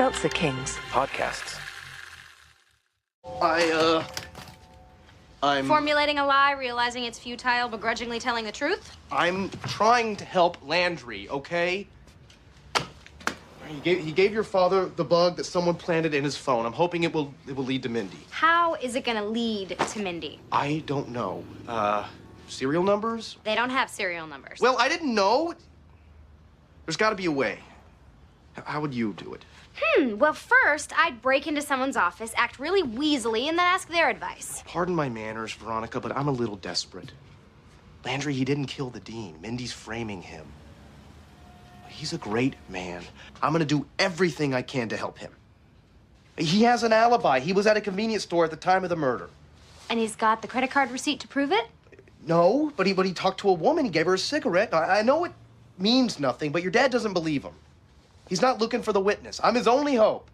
Seltzer Kings. Podcasts. I'm formulating a lie, realizing it's futile, begrudgingly telling the truth? I'm trying to help Landry, okay? He gave your father the bug that someone planted in his phone. I'm hoping it will lead to Mindy. How is it gonna lead to Mindy? I don't know. Serial numbers? They don't have serial numbers. Well, I didn't know. There's got to be a way. How would you do it? Well, first, I'd break into someone's office, act really weaselly, and then ask their advice. Pardon my manners, Veronica, but I'm a little desperate. Landry, he didn't kill the dean. Mindy's framing him. He's a great man. I'm gonna do everything I can to help him. He has an alibi. He was at a convenience store at the time of the murder. And he's got the credit card receipt to prove it? No, but he talked to a woman. He gave her a cigarette. I know it means nothing, but your dad doesn't believe him. He's not looking for the witness. I'm his only hope.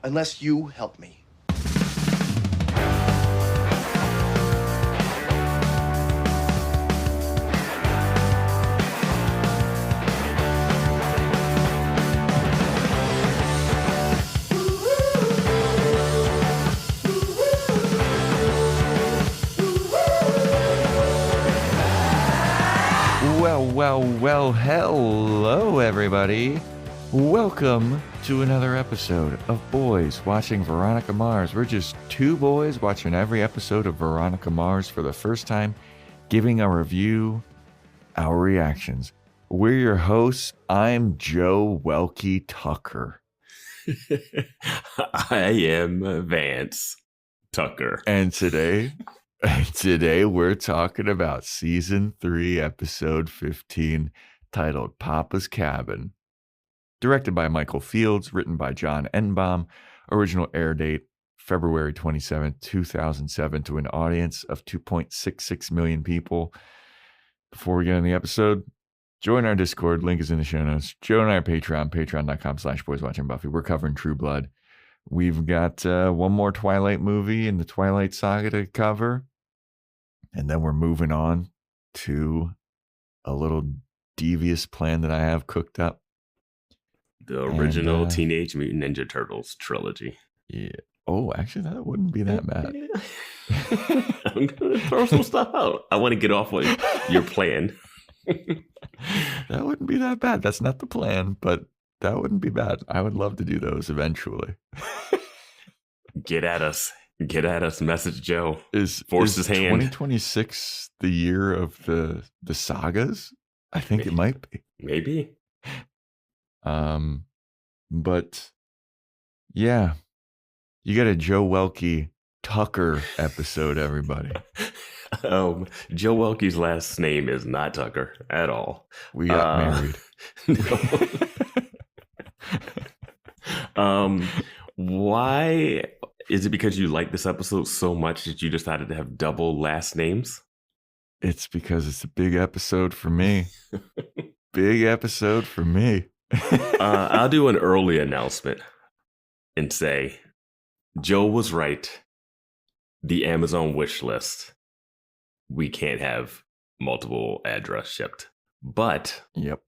Unless you help me. Well, hello, everybody. Welcome to another episode of Boys Watching Veronica Mars. We're just two boys watching every episode of Veronica Mars for the first time, giving a review, our reactions. We're your hosts. I'm Joe Welke Tucker. I am Vance Tucker. And today we're talking about season 3, episode 15, titled Papa's Cabin. Directed by Michael Fields, written by John Enbaum. Original air date February 27, 2007, to an audience of 2.66 million people. Before we get in the episode, join our Discord. Link is in the show notes. Joe and I are Patreon, patreon.com/boyswatchingbuffy. We're covering True Blood. We've got one more Twilight movie in the Twilight Saga to cover. And then we're moving on to a little devious plan that I have cooked up. The original Teenage Mutant Ninja Turtles trilogy. Yeah. Oh, actually, that wouldn't be that bad. I'm going to throw some stuff out. I want to get off with your plan. That wouldn't be that bad. That's not the plan, but that wouldn't be bad. I would love to do those eventually. Get at us. Get at us. Message Joe. Force his hand. 2026 the year of the sagas? I think it might be. Maybe. But yeah, you got a Joe Welke Tucker episode, everybody. Joe Welke's last name is not Tucker at all. We got married. No. Why is it because you like this episode so much that you decided to have double last names? It's because it's a big episode for me. Big episode for me. I'll do an early announcement and say Joe was right. The Amazon wish list. We can't have multiple address shipped. But yep,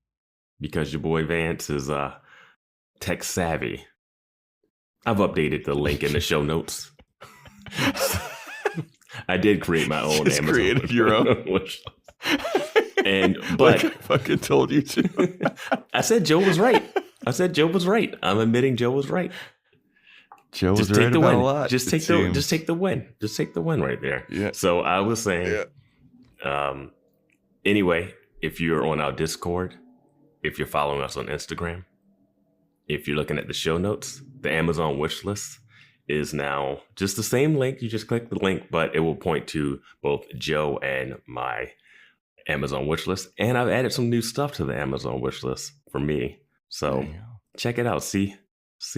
because your boy Vance is tech savvy, I've updated the link in the show notes. I did create my own Just Amazon. Created your own wish list. But like I fucking told you to. I said Joe was right. I'm admitting Joe was right. Joe was right about a lot. Just take the win. Just take the win right there. Yeah. So I was saying, anyway, if you're on our Discord, if you're following us on Instagram, if you're looking at the show notes, the Amazon wish list is now just the same link. You just click the link, but it will point to both Joe and my Amazon wish list. And I've added some new stuff to the Amazon wish list for me. So check it out. See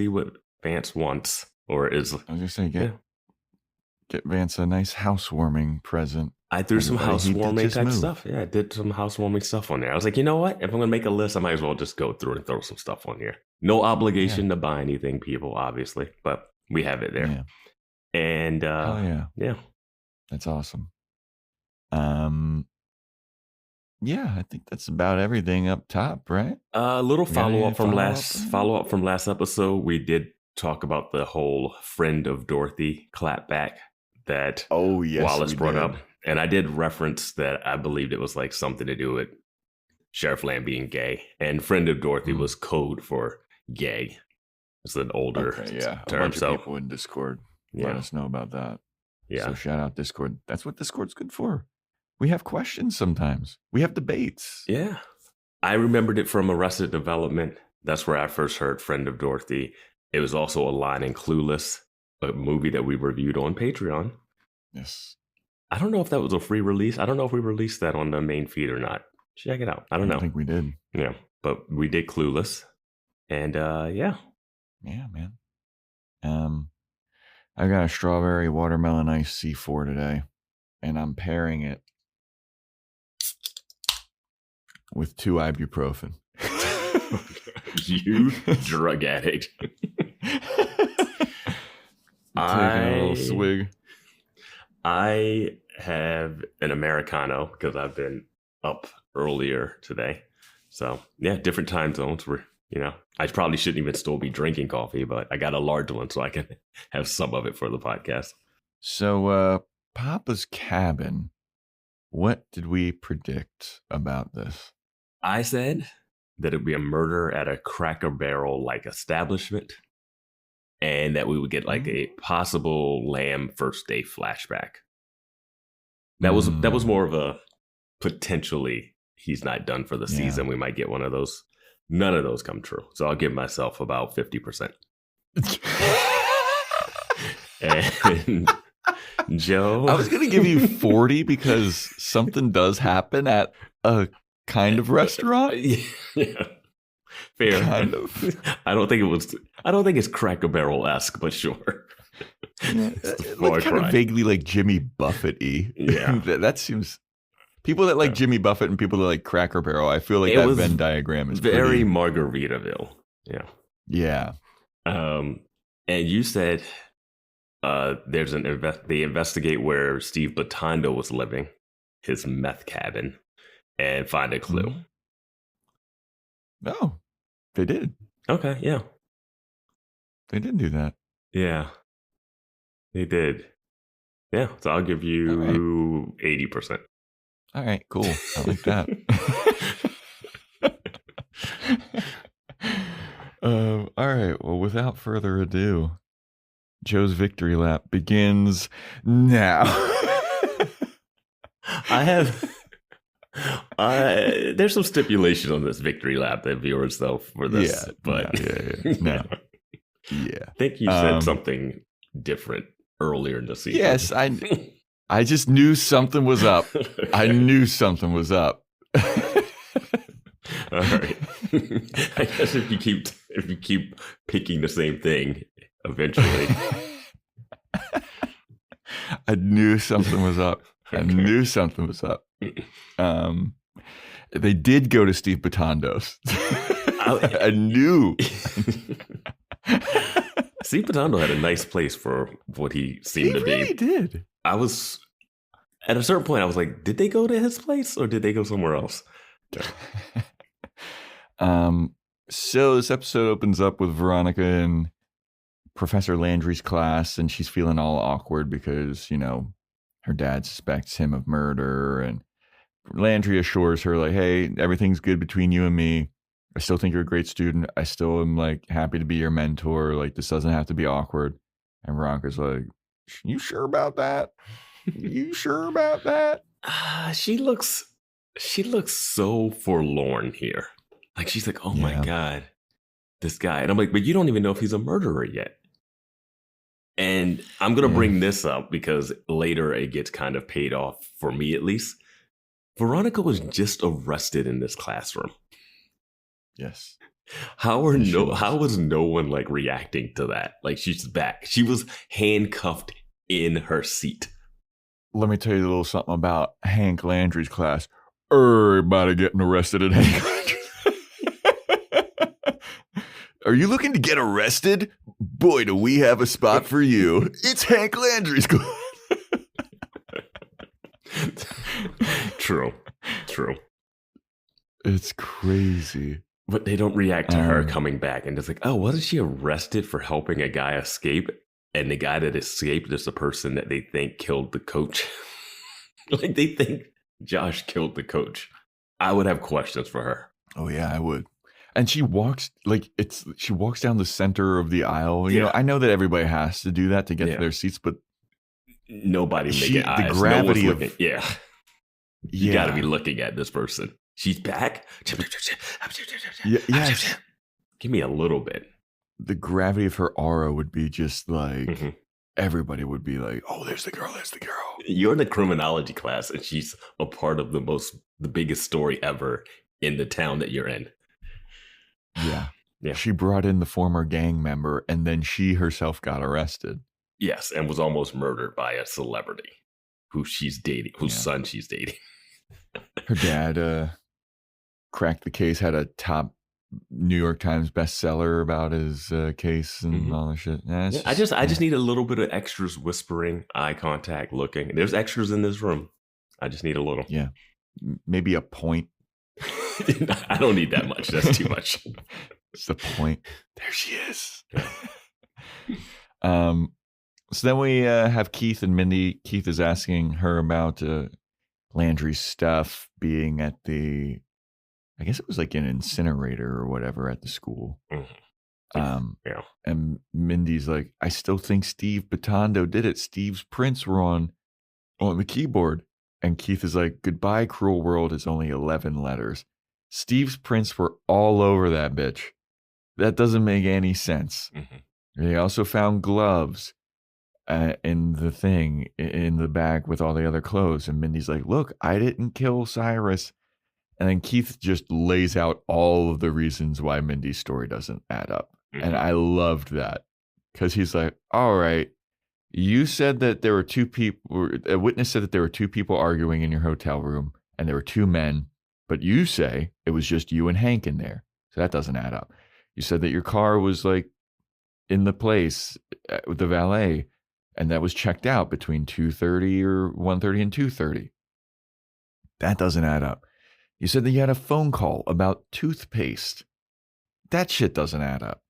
what Vance wants or is. I was just saying, get Vance a nice housewarming present. I threw some housewarming type stuff. Yeah, I did some housewarming stuff on there. I was like, you know what? If I'm going to make a list, I might as well just go through and throw some stuff on here. No obligation to buy anything, people, obviously, but we have it there. Yeah. And yeah, yeah, that's awesome. Yeah, I think that's about everything up top, right? A little You got any follow up from last episode. We did talk about the whole friend of Dorothy clapback that Oh, yes, Wallace we brought did. up, and I did reference that I believed it was like something to do with Sheriff Lamb being gay, and friend of Dorothy was code for gay. It's an older Okay, yeah. A term. bunch So of people in Discord let yeah, us know about that. yeah, So shout out Discord. That's what Discord's good for. We have questions sometimes. We have debates. yeah. I remembered it from Arrested Development. That's where I first heard friend of Dorothy. It was also a line in Clueless, a movie that we reviewed on Patreon. Yes. I don't know if that was a free release. I don't know if we released that on the main feed or not. Check it out. I don't know. I think we did. Yeah, but we did Clueless, and yeah. Yeah, man. I got a strawberry watermelon iced C4 today, and I'm pairing it with 2 ibuprofen. You drug addict. Taking a little swig. I have an Americano because I've been up earlier today. So yeah, different time zones where, I probably shouldn't even still be drinking coffee, but I got a large one so I can have some of it for the podcast. So, Papa's Cabin, what did we predict about this? I said that it'd be a murder at a Cracker Barrel like establishment, and that we would get like a possible Lamb first day flashback. That was more of a potentially he's not done for the season. We might get one of those. None of those come true. So I'll give myself about 50%. And Joe, I was going to give you 40 because something does happen at a kind of restaurant. Yeah. Fair. Kind of. I don't think it's Cracker Barrel-esque, but sure. It looks kind of vaguely like Jimmy Buffett-y. Yeah. That seems... People that like Jimmy Buffett and people that like Cracker Barrel, I feel like that Venn diagram is very Margaritaville. Yeah. Yeah. And you said there's they investigate where Steve Batondo was living, his meth cabin, and find a clue. Oh, they did. Okay, yeah. They did do that. Yeah. They did. Yeah, so I'll give you 80%. All right, cool. I like that. All right. Well, without further ado, Joe's victory lap begins now. There's some stipulation on this victory lap that viewers though for this, No. Yeah. I think you said something different earlier in the season. Yes, I just knew something was up. I knew something was up. All right. I guess if you keep picking the same thing, eventually. I knew something was up. I knew something was up. They did go to Steve Batondo's. I knew. Steve Batondo had a nice place for what he seemed to be. He really did. I was at a certain point. I was like, did they go to his place or did they go somewhere else? So this episode opens up with Veronica in Professor Landry's class, and she's feeling all awkward because, her dad suspects him of murder, and Landry assures her, like, hey, everything's good between you and me. I still think you're a great student. I still am, like, happy to be your mentor. Like, this doesn't have to be awkward. And Veronica's like, you sure about that? You sure about that? She looks so forlorn here. Like, she's like, oh my God, this guy. And I'm like, but you don't even know if he's a murderer yet. And I'm going to bring this up because later it gets kind of paid off for me, at least. Veronica was just arrested in this classroom. Yes. How was no one like reacting to that? Like, she's back. She was handcuffed in her seat. Let me tell you a little something about Hank Landry's class. Everybody getting arrested at Hank Landry. Are you looking to get arrested? Boy, do we have a spot for you. It's Hank Landry's class. True. It's crazy. But they don't react to her coming back and it's like, oh, wasn't she arrested for helping a guy escape? And the guy that escaped is the person that they think killed the coach. Like they think Josh killed the coach. I would have questions for her. Oh yeah, I would. And she walks down the center of the aisle. You know, I know that everybody has to do that to get to their seats, but nobody making eyes. The gravity of you got to be looking at this person. She's back. Yes. Give me a little bit. The gravity of her aura would be just like everybody would be like, "Oh, there's the girl. There's the girl." You're in the criminology class, and she's a part of the biggest story ever in the town that you're in. Yeah. Yeah. She brought in the former gang member, and then she herself got arrested. Yes, and was almost murdered by a celebrity who she's dating, whose son she's dating. Her dad cracked the case, had a top New York Times bestseller about his case and all that shit. I just need a little bit of extras whispering, eye contact, looking. There's extras in this room. I just need a little. Yeah. Maybe a point. I don't need that much. That's too much. It's the point. There she is. So then we have Keith and Mindy. Keith is asking her about Landry's stuff being at I guess it was like an incinerator or whatever at the school. And Mindy's like, I still think Steve Batondo did it. Steve's prints were on the keyboard. And Keith is like, goodbye, cruel world is only 11 letters. Steve's prints were all over that bitch. That doesn't make any sense. They also found gloves in the bag with all the other clothes. And Mindy's like, look, I didn't kill Cyrus. And then Keith just lays out all of the reasons why Mindy's story doesn't add up. And I loved that because he's like, all right, you said that there were two people, a witness said that there were two people arguing in your hotel room and there were two men, but you say it was just you and Hank in there. So that doesn't add up. You said that your car was like in the place with the valet and that was checked out between 2:30 or 1:30 and 2:30. That doesn't add up. You said that you had a phone call about toothpaste. That shit doesn't add up.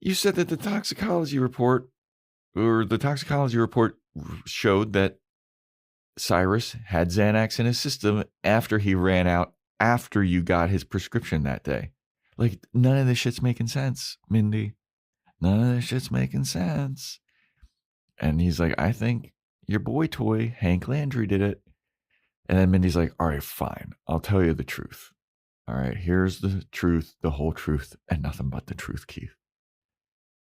You said that the toxicology report showed that Cyrus had Xanax in his system after he ran out, after you got his prescription that day. Like, none of this shit's making sense, Mindy. None of this shit's making sense. And he's like, I think your boy toy, Hank Landry, did it. And then Mindy's like, all right, fine. I'll tell you the truth. All right, here's the truth, the whole truth, and nothing but the truth, Keith.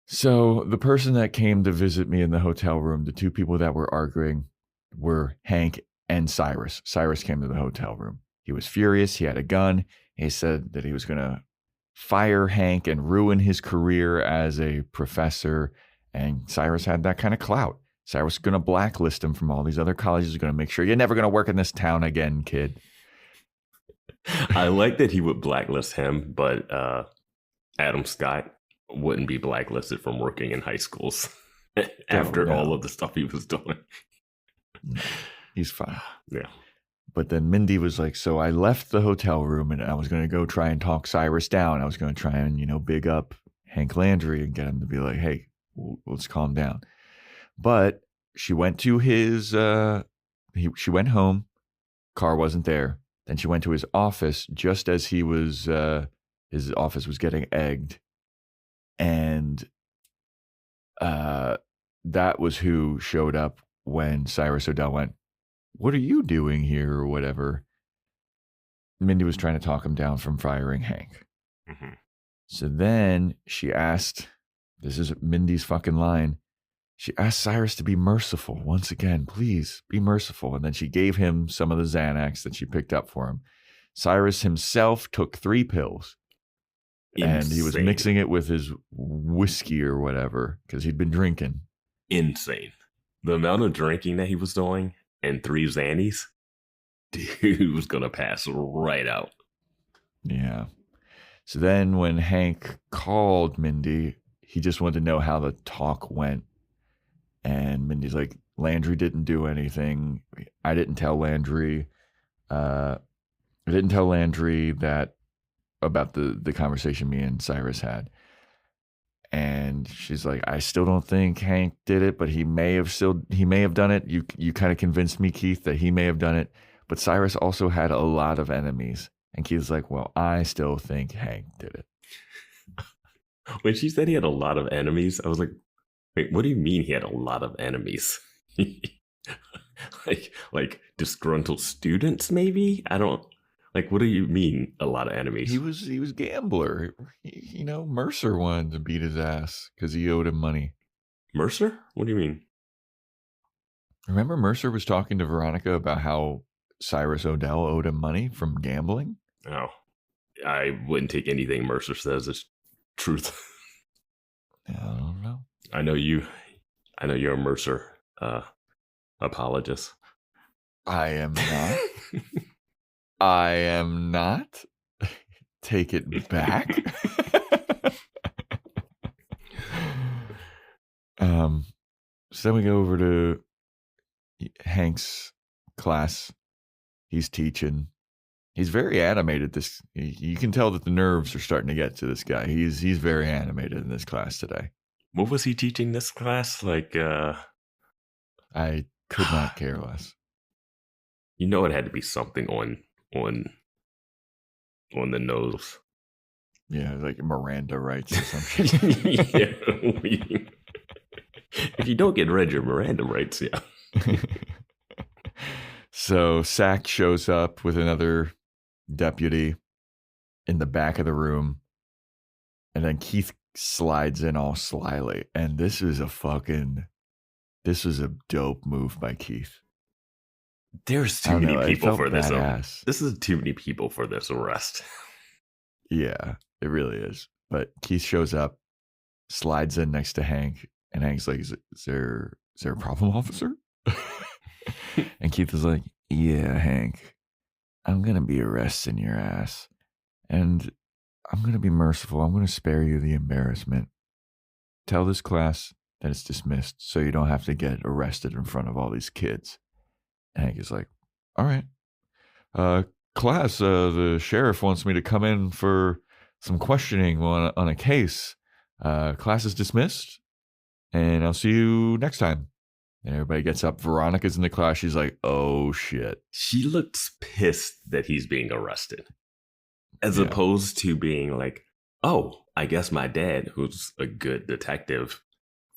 So the person that came to visit me in the hotel room, the two people that were arguing were Hank and Cyrus. Cyrus came to the hotel room. He was furious. He had a gun. He said that he was going to fire Hank and ruin his career as a professor. And Cyrus had that kind of clout. Cyrus was going to blacklist him from all these other colleges. He's going to make sure you're never going to work in this town again, kid. I like that he would blacklist him, but Adam Scott wouldn't be blacklisted from working in high schools after all of the stuff he was doing. No, he's fine. Yeah. But then Mindy was like, so I left the hotel room and I was going to go try and talk Cyrus down. I was going to try and, big up Hank Landry and get him to be like, hey, let's calm down. But she went to his, she went home, car wasn't there. Then she went to his office just as his office was getting egged. And that was who showed up when Cyrus O'Dell went, what are you doing here or whatever? Mindy was trying to talk him down from firing Hank. So then she asked, this is Mindy's fucking line, she asked Cyrus to be merciful once again. Please be merciful. And then she gave him some of the Xanax that she picked up for him. Cyrus himself took 3 pills. Insane. And he was mixing it with his whiskey or whatever because he'd been drinking. Insane. The amount of drinking that he was doing and 3 Xannies, dude was going to pass right out. Yeah. So then when Hank called Mindy, he just wanted to know how the talk went. And Mindy's like, Landry didn't do anything. I didn't tell Landry. I didn't tell Landry that about the conversation me and Cyrus had. And she's like, I still don't think Hank did it, but he may have done it. You kind of convinced me, Keith, that he may have done it. But Cyrus also had a lot of enemies. And Keith's like, well, I still think Hank did it. When she said he had a lot of enemies, I was like, wait, what do you mean he had a lot of enemies? like disgruntled students, maybe? I don't like, what do you mean a lot of enemies? He was gambler. Mercer wanted to beat his ass because he owed him money. Mercer? What do you mean? Remember Mercer was talking to Veronica about how Cyrus Odell owed him money from gambling? Oh, I wouldn't take anything Mercer says as truth. I don't know. I know you're a Mercer apologist. I am not. I am not. Take it back. So then we go over to Hank's class. He's teaching. He's very animated. You can tell that the nerves are starting to get to this guy. He's very animated in this class today. What was he teaching this class? Like, I could not care less. You know, it had to be something on the nose. Yeah, like Miranda rights or something. Yeah. If you don't get read your Miranda rights, yeah. So Sack shows up with another deputy in the back of the room, and then Keith slides in all slyly. And this was a dope move by Keith. There's too many people for this. Badass. This is too many people for this arrest. Yeah, it really is. But Keith shows up, slides in next to Hank, and Hank's like, is there a problem, officer? And Keith is like, yeah, Hank, I'm going to be arresting your ass. And I'm going to be merciful. I'm going to spare you the embarrassment. Tell this class that it's dismissed so you don't have to get arrested in front of all these kids. And Hank is like, all right. Class, the sheriff wants me to come in for some questioning on a case. Class is dismissed, and I'll see you next time. And everybody gets up. Veronica's in the class. She's like, oh, shit. She looks pissed that he's being arrested, as opposed to being like, oh, I guess my dad, who's a good detective,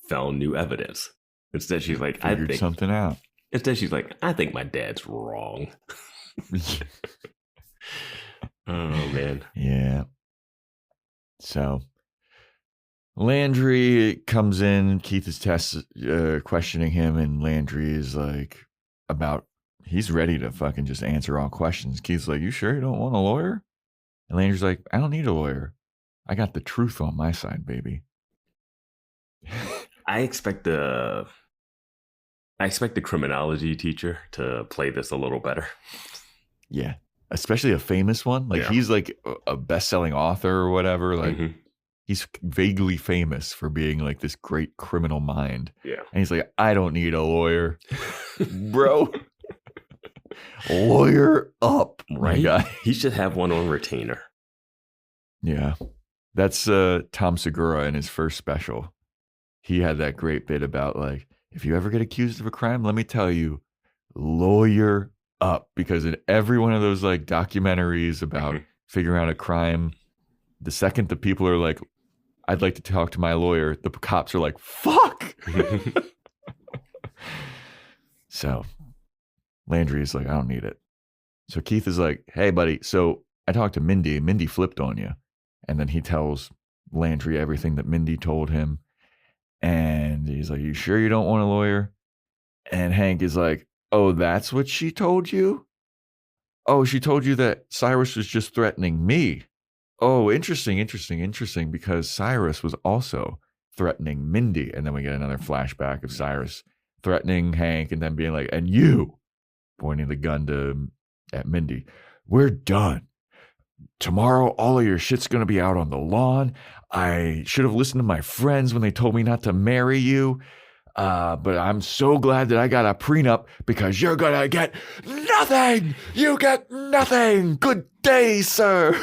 found new evidence. Instead, she's like, I think something out. Instead, she's like, I think my dad's wrong. Oh, man. Yeah. So Landry comes in. Keith is questioning him, and Landry is like, he's ready to fucking just answer all questions. Keith's like, you sure you don't want a lawyer? And Landry's like, I don't need a lawyer. I got the truth on my side, baby. I expect the criminology teacher to play this a little better. Yeah. Especially a famous one. Like, he's like a best-selling author or whatever. Like, he's vaguely famous for being like this great criminal mind. Yeah. And he's like, I don't need a lawyer. Bro. Lawyer up, right? Guy. He should have one on retainer. Yeah. That's Tom Segura in his first special. He had that great bit about like, if you ever get accused of a crime, let me tell you, lawyer up. Because in every one of those like documentaries about figuring out a crime, the second the people are like, I'd like to talk to my lawyer, the cops are like, fuck. So Landry is like, I don't need it. So Keith is like, hey, buddy. So I talked to Mindy. Mindy flipped on you. And then he tells Landry everything that Mindy told him. And he's like, you sure you don't want a lawyer? And Hank is like, oh, that's what she told you? Oh, she told you that Cyrus was just threatening me. Oh, interesting, because Cyrus was also threatening Mindy. And then we get another flashback of Cyrus threatening Hank and then being like, and you, pointing the gun at Mindy, we're done. Tomorrow, all of your shit's going to be out on the lawn. I should have listened to my friends when they told me not to marry you. But I'm so glad that I got a prenup because you're going to get nothing. You get nothing. Good day, sir.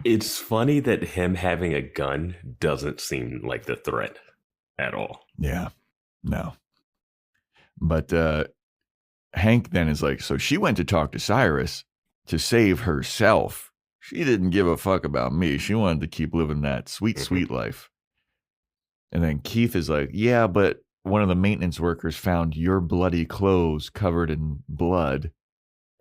It's funny that him having a gun doesn't seem like the threat at all. Yeah, no. But Hank then is like, so she went to talk to Cyrus to save herself. She didn't give a fuck about me. She wanted to keep living that sweet, sweet life. And then Keith is like, yeah, but one of the maintenance workers found your bloody clothes covered in blood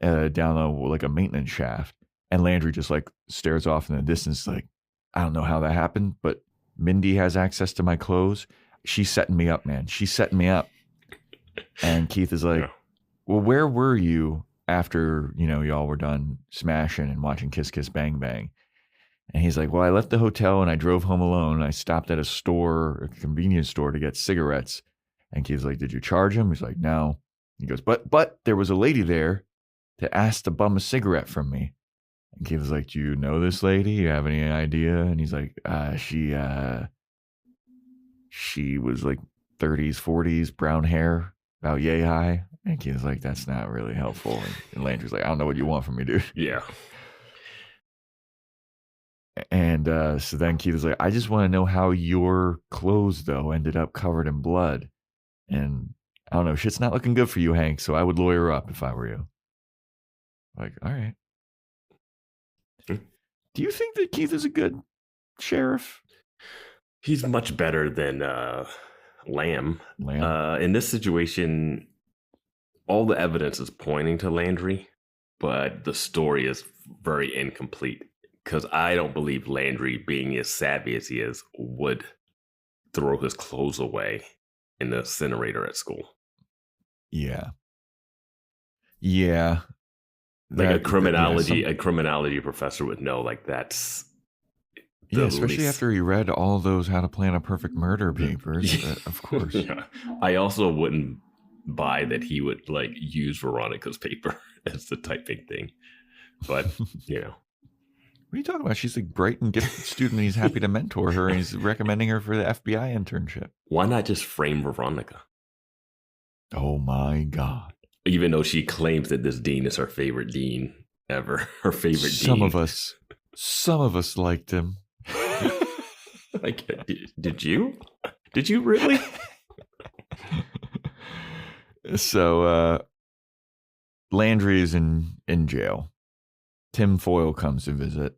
down a maintenance shaft. And Landry just like stares off in the distance like, I don't know how that happened, but Mindy has access to my clothes. She's setting me up, man. She's setting me up. And Keith is like, well, where were you after, y'all were done smashing and watching Kiss Kiss Bang Bang? And he's like, well, I left the hotel and I drove home alone. I stopped at a convenience store to get cigarettes. And Keith's like, did you charge him? He's like, no. He goes, but there was a lady there that asked to bum a cigarette from me. And Keith was like, do you know this lady? You have any idea? And he's like, she was like 30s, 40s, brown hair, about yay high. And Keith was like, that's not really helpful. And Landry's like, I don't know what you want from me, dude. Yeah. And so then Keith was like, I just want to know how your clothes, though, ended up covered in blood. And I don't know, shit's not looking good for you, Hank, so I would lawyer up if I were you. Like, all right. Do you think that Keith is a good sheriff? He's much better than Lamb. In this situation, all the evidence is pointing to Landry, but the story is very incomplete because I don't believe Landry, being as savvy as he is, would throw his clothes away in the incinerator at school. Yeah. Yeah. Like a criminology professor would know, like that's especially after he read all those How to Plan a Perfect Murder papers. Of course. Yeah. I also wouldn't buy that he would like use Veronica's paper as the typing thing. But What are you talking about? She's a bright and gifted student. And he's happy to mentor her, and he's recommending her for the FBI internship. Why not just frame Veronica? Oh my God. Even though she claims that this dean is her favorite dean ever. Her favorite dean. Some of us liked him. Like, did you? Did you really? So Landry is in jail. Tim Foyle comes to visit.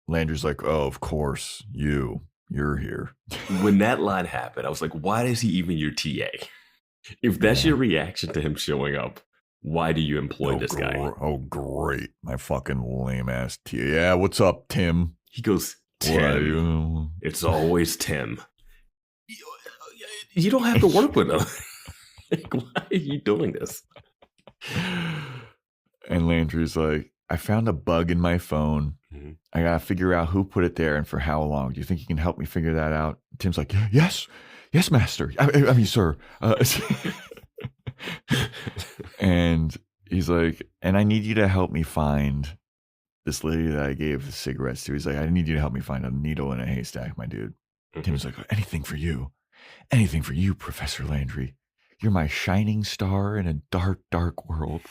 Landry's like, oh, of course, you're here. When that line happened, I was like, why is he even your TA? If that's your reaction to him showing up, why do you employ this guy? Oh, great. My fucking lame ass TA. Yeah, what's up, Tim? He goes, Tim. It's always Tim. You don't have to work with him. Like, why are you doing this? And Landry's like, I found a bug in my phone. Mm-hmm. I got to figure out who put it there and for how long. Do you think you can help me figure that out? Tim's like, yes, master. I mean, sir. And he's like, and I need you to help me find this lady that I gave the cigarettes to. He's like, I need you to help me find a needle in a haystack, my dude. Mm-hmm. Tim's like, anything for you, Professor Landry. You're my shining star in a dark, dark world.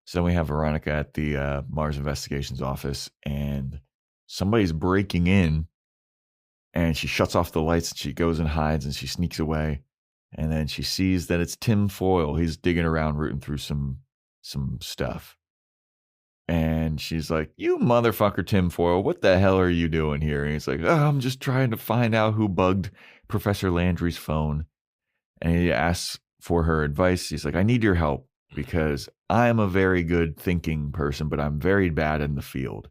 So we have Veronica at the Mars Investigations office, and somebody's breaking in, and she shuts off the lights, and she goes and hides, and she sneaks away. And then she sees that it's Tim Foyle. He's digging around, rooting through some stuff. And she's like, you motherfucker, Tim Foyle, what the hell are you doing here? And he's like, oh, I'm just trying to find out who bugged Professor Landry's phone. And he asks for her advice. He's like, I need your help because I'm a very good thinking person, but I'm very bad in the field.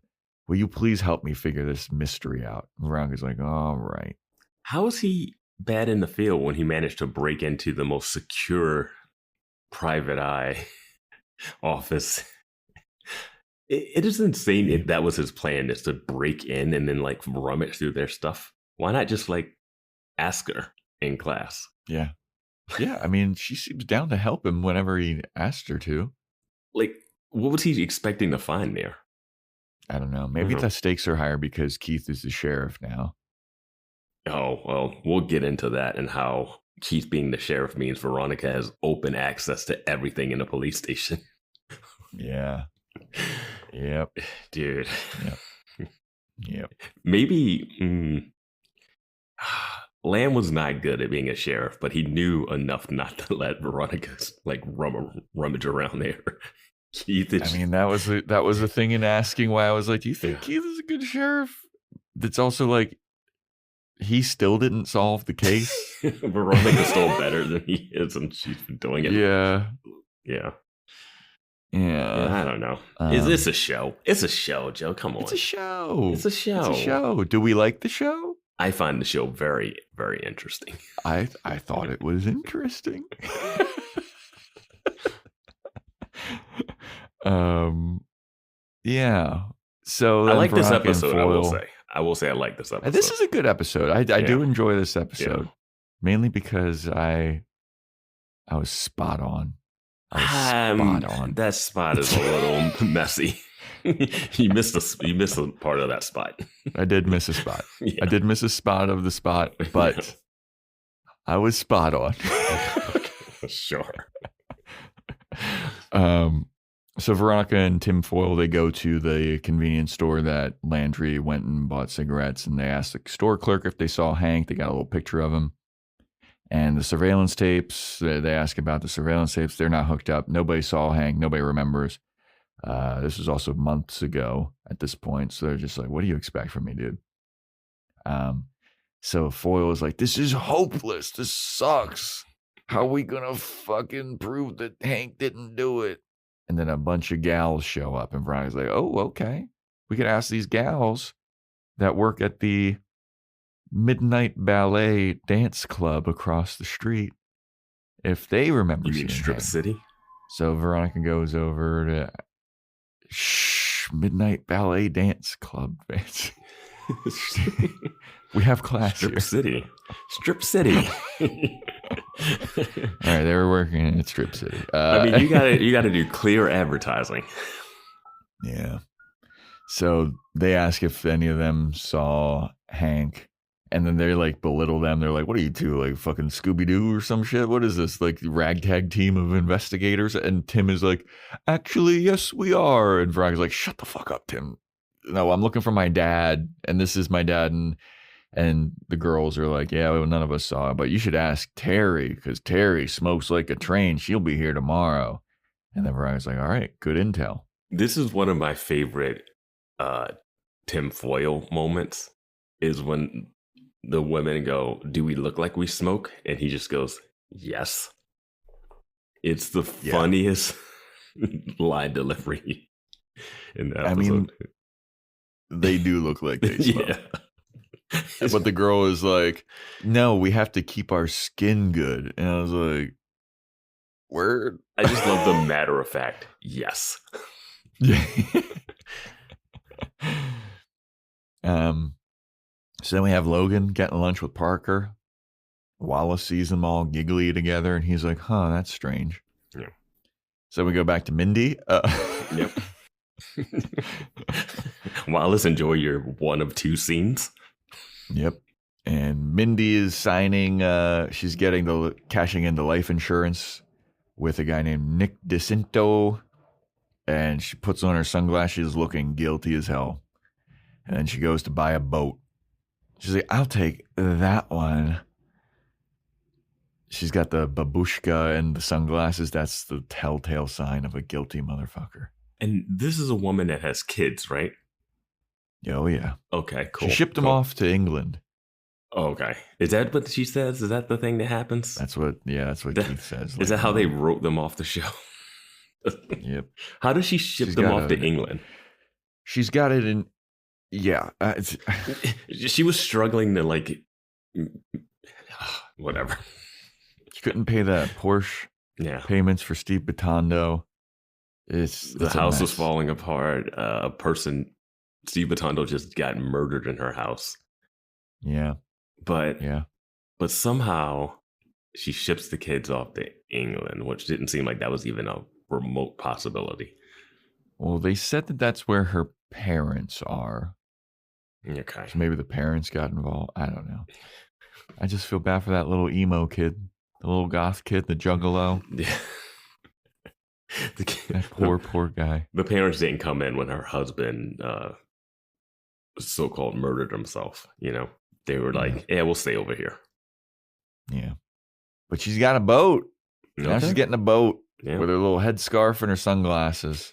Will you please help me figure this mystery out? And Veronica's like, all right. How is he bad in the field when he managed to break into the most secure private eye office? It is insane if that was his plan, is to break in and then like rummage through their stuff. Why not just like ask her in class? Yeah. Yeah. I mean, she seems down to help him whenever he asked her to. Like, what was he expecting to find there? I don't know. Maybe the stakes are higher because Keith is the sheriff now. Oh, well, we'll get into that and how Keith being the sheriff means Veronica has open access to everything in the police station. Yeah. Yep. Dude. Yep. Maybe Lamb was not good at being a sheriff, but he knew enough not to let Veronica like rummage around there. Keith is, I mean, that was a thing in asking why I was like, do you think Keith is a good sheriff? That's also like, he still didn't solve the case. Veronica's still better than he is, and she's been doing it. Yeah. I don't know. Is this a show? It's a show, Joe. Come on. It's a show. It's a show. Do we like the show? I find the show very, very interesting. I thought it was interesting. Yeah. So I like this Veronica episode. Foyle, I will say I like this episode. this is a good episode. I do enjoy this episode, mainly because I was spot on. That spot is a little messy. You missed a part of that spot. I did miss a spot. Yeah. I did miss a spot of the spot, but I was spot on. Sure. So Veronica and Tim Foyle, they go to the convenience store that Landry went and bought cigarettes, and they asked the store clerk if they saw Hank. They got a little picture of him. And the surveillance tapes, they ask about the surveillance tapes. They're not hooked up. Nobody saw Hank. Nobody remembers. This was also months ago at this point. So they're just like, what do you expect from me, dude? So Foyle is like, this is hopeless. This sucks. How are we going to fucking prove that Hank didn't do it? And then a bunch of gals show up, and Veronica's like, oh, okay. We could ask these gals that work at the Midnight Ballet dance club across the street if they remember. You mean Strip Hank. City? So Veronica goes over to Midnight Ballet dance club. We have class Strip here. City. Strip City. All right, they were working at Strip City. I mean, you gotta do clear advertising. Yeah. So they ask if any of them saw Hank, and then they like belittle them. They're like, "What are you two, like fucking Scooby Doo or some shit? What is this, like ragtag team of investigators?" And Tim is like, "Actually, yes, we are." And Veronica's like, "Shut the fuck up, Tim. No, I'm looking for my dad, and this is my dad." And the girls are like, yeah, well, none of us saw it, but you should ask Terry, because Terry smokes like a train. She'll be here tomorrow. And then Veronica's like, all right, good intel. This is one of my favorite Tim Foyle moments, is when the women go, do we look like we smoke? And he just goes, yes. It's the funniest line delivery in the episode. I mean, they do look like they smoke. Yeah. But the girl is like, no, we have to keep our skin good. And I was like, word. I just love the matter of fact. Yes. Yeah. So then we have Logan getting lunch with Parker. Wallace sees them all giggly together, and he's like, huh, that's strange. Yeah. So we go back to Mindy. Yep. Wallace, enjoy your one of two scenes. Yep. And Mindy is signing, she's cashing into life insurance with a guy named Nick DeCinto. And she puts on her sunglasses looking guilty as hell. And then she goes to buy a boat. She's like, I'll take that one. She's got the babushka and the sunglasses. That's the telltale sign of a guilty motherfucker. And this is a woman that has kids, right? Oh, yeah. Okay, cool. She shipped them off to England. Oh, okay. Is that what she says? Is that the thing that happens? That's what Keith says. Is that how they wrote them off the show? Yep. How does she ship them off to England? She's got it in. Yeah. She was struggling to like. Whatever. She couldn't pay that Porsche payments for Steve Bitondo. The house was falling apart. Steve Bitondo just got murdered in her house. Yeah. But somehow she ships the kids off to England, which didn't seem like that was even a remote possibility. Well, they said that that's where her parents are. Okay. So maybe the parents got involved. I don't know. I just feel bad for that little emo kid, the little goth kid, the juggalo. Yeah. That poor guy. The parents didn't come in when her husband so-called murdered himself. They were like, yeah, we'll stay over here. Yeah. But she's got a boat. Now she's getting a boat with her little headscarf and her sunglasses.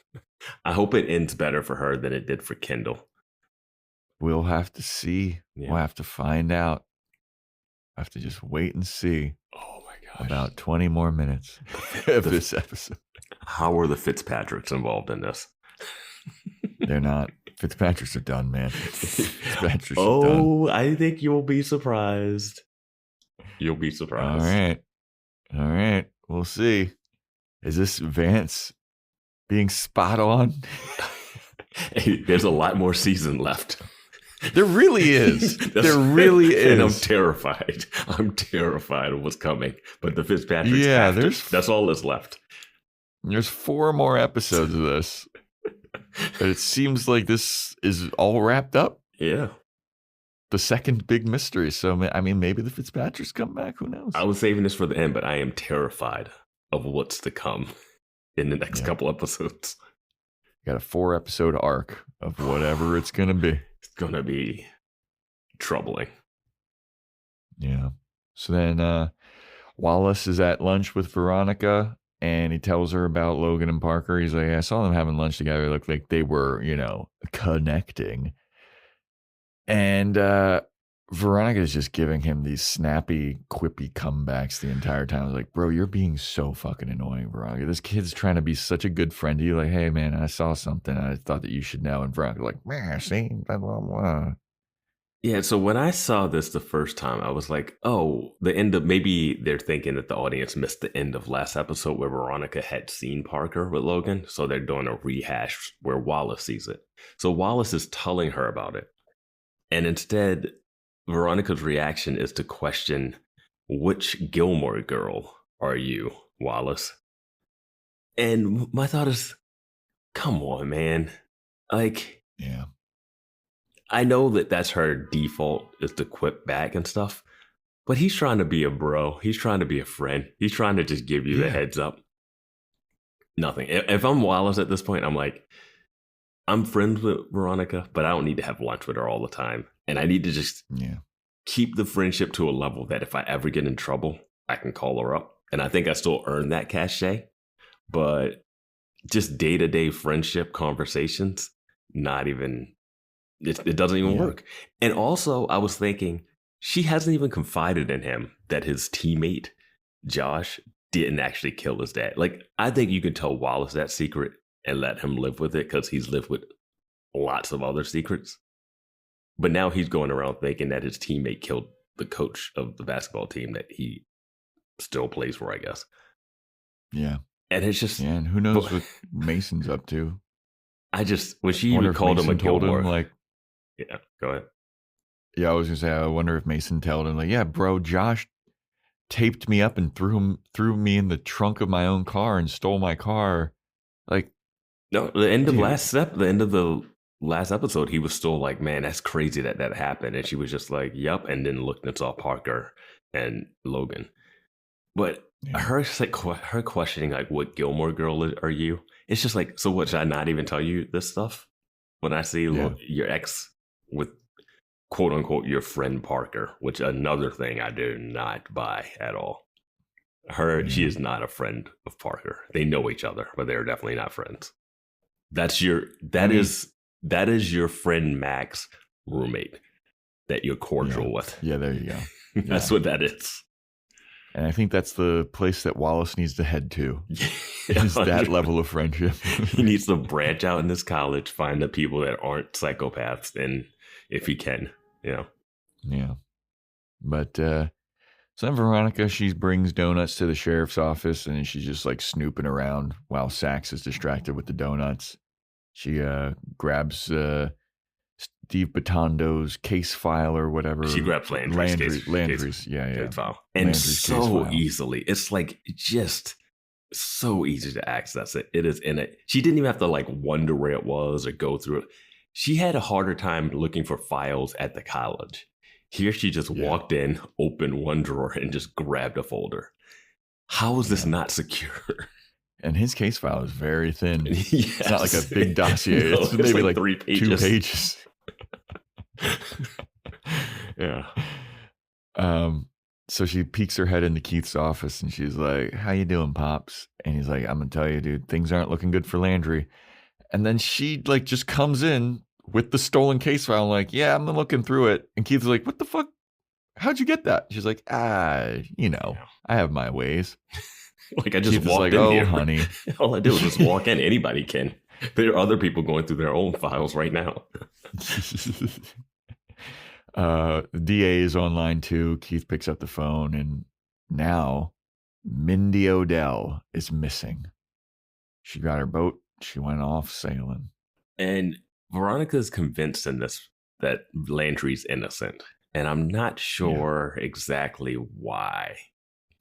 I hope it ends better for her than it did for Kendall. We'll have to see. Yeah. We'll have to find out. I have to just wait and see. Oh my gosh. About 20 more minutes of this episode. How are the Fitzpatricks involved in this? They're not. Fitzpatricks are done, man. Fitzpatricks are done. Oh, I think you'll be surprised. You'll be surprised. All right. We'll see. Is this Vance being spot on? Hey, there's a lot more season left. There really is. There really is. And I'm terrified. I'm terrified of what's coming. But the Fitzpatricks, yeah, that's all that's left. There's 4 more episodes of this. But it seems like this is all wrapped up. Yeah. The second big mystery. So, I mean, maybe the Fitzpatricks come back. Who knows? I was saving this for the end, but I am terrified of what's to come in the next couple episodes. Got a 4-episode arc of whatever it's going to be. It's going to be troubling. Yeah. So then Wallace is at lunch with Veronica, and he tells her about Logan and Parker. He's like, I saw them having lunch together. It looked like they were, connecting. And Veronica is just giving him these snappy, quippy comebacks the entire time. I was like, bro, you're being so fucking annoying, Veronica. This kid's trying to be such a good friend to you. Like, hey, man, I saw something. I thought that you should know. And Veronica's like, man, see, blah, blah, blah. Yeah, so when I saw this the first time, I was like, oh, the end of, maybe they're thinking that the audience missed the end of last episode where Veronica had seen Parker with Logan. So they're doing a rehash where Wallace sees it. So Wallace is telling her about it. And instead, Veronica's reaction is to question, which Gilmore Girl are you, Wallace? And my thought is, come on, man. Like, yeah. I know that that's her default, is to quip back and stuff, but he's trying to be a bro. He's trying to be a friend. He's trying to just give you the heads up. Nothing. If I'm Wallace at this point, I'm like, I'm friends with Veronica, but I don't need to have lunch with her all the time. And I need to just keep the friendship to a level that if I ever get in trouble, I can call her up. And I think I still earn that cachet. But just day-to-day friendship conversations, not even... It doesn't even work. And also, I was thinking, she hasn't even confided in him that his teammate, Josh, didn't actually kill his dad. Like, I think you can tell Wallace that secret and let him live with it because he's lived with lots of other secrets. But now he's going around thinking that his teammate killed the coach of the basketball team that he still plays for, I guess. Yeah. And it's just... Yeah, and who knows what Mason's up to. When she even called him a Gilmore... like, yeah, go ahead. Yeah, I was gonna say, I wonder if Mason told him, like, yeah, bro, Josh taped me up and threw me in the trunk of my own car and stole my car. Like, no, the end of the last episode, he was still like, man, that's crazy that happened. And she was just like, yep, and then looked and saw Parker and Logan. But her questioning, like, what Gilmore Girl are you? It's just like, so what, should I not even tell you this stuff? When I see your ex with quote unquote your friend Parker, which another thing I do not buy at all. She is not a friend of Parker. They know each other, but they're definitely not friends. That is your friend Mac's roommate that you're cordial with. Yeah, there you go. That's what that is. And I think that's the place that Wallace needs to head to. Is that level of friendship. He needs to branch out in this college, find the people that aren't psychopaths, and if he can, Yeah. But so then Veronica, she brings donuts to the sheriff's office, and she's just like snooping around while Sax is distracted with the donuts. She grabs Steve Batondo's case file or whatever. She grabs Landry's case file. And Landry's so easily. It's like just so easy to access it. It is in it. She didn't even have to like wonder where it was or go through it. She had a harder time looking for files at the college. Here she just walked in, opened one drawer, and just grabbed a folder. How is this not secure? And his case file is very thin. Yes. It's not like a big dossier. No, it's maybe like 3 pages. 2 pages. Yeah. So she peeks her head into Keith's office and she's like, "How you doing, Pops?" And he's like, "I'm gonna tell you, dude, things aren't looking good for Landry." And then she like just comes in with the stolen case file, like, "Yeah, I'm looking through it." And Keith's like, "What the fuck? How'd you get that?" She's like, I have my ways. Like I just Keith walked like, in "Oh, here. honey." All I did was just walk in. Anybody can. There are other people going through their own files right now. The DA is online too. Keith picks up the phone, and now Mindy Odell is missing. She got her boat. She went off sailing. And Veronica's convinced in this that Landry's innocent. And I'm not sure exactly why.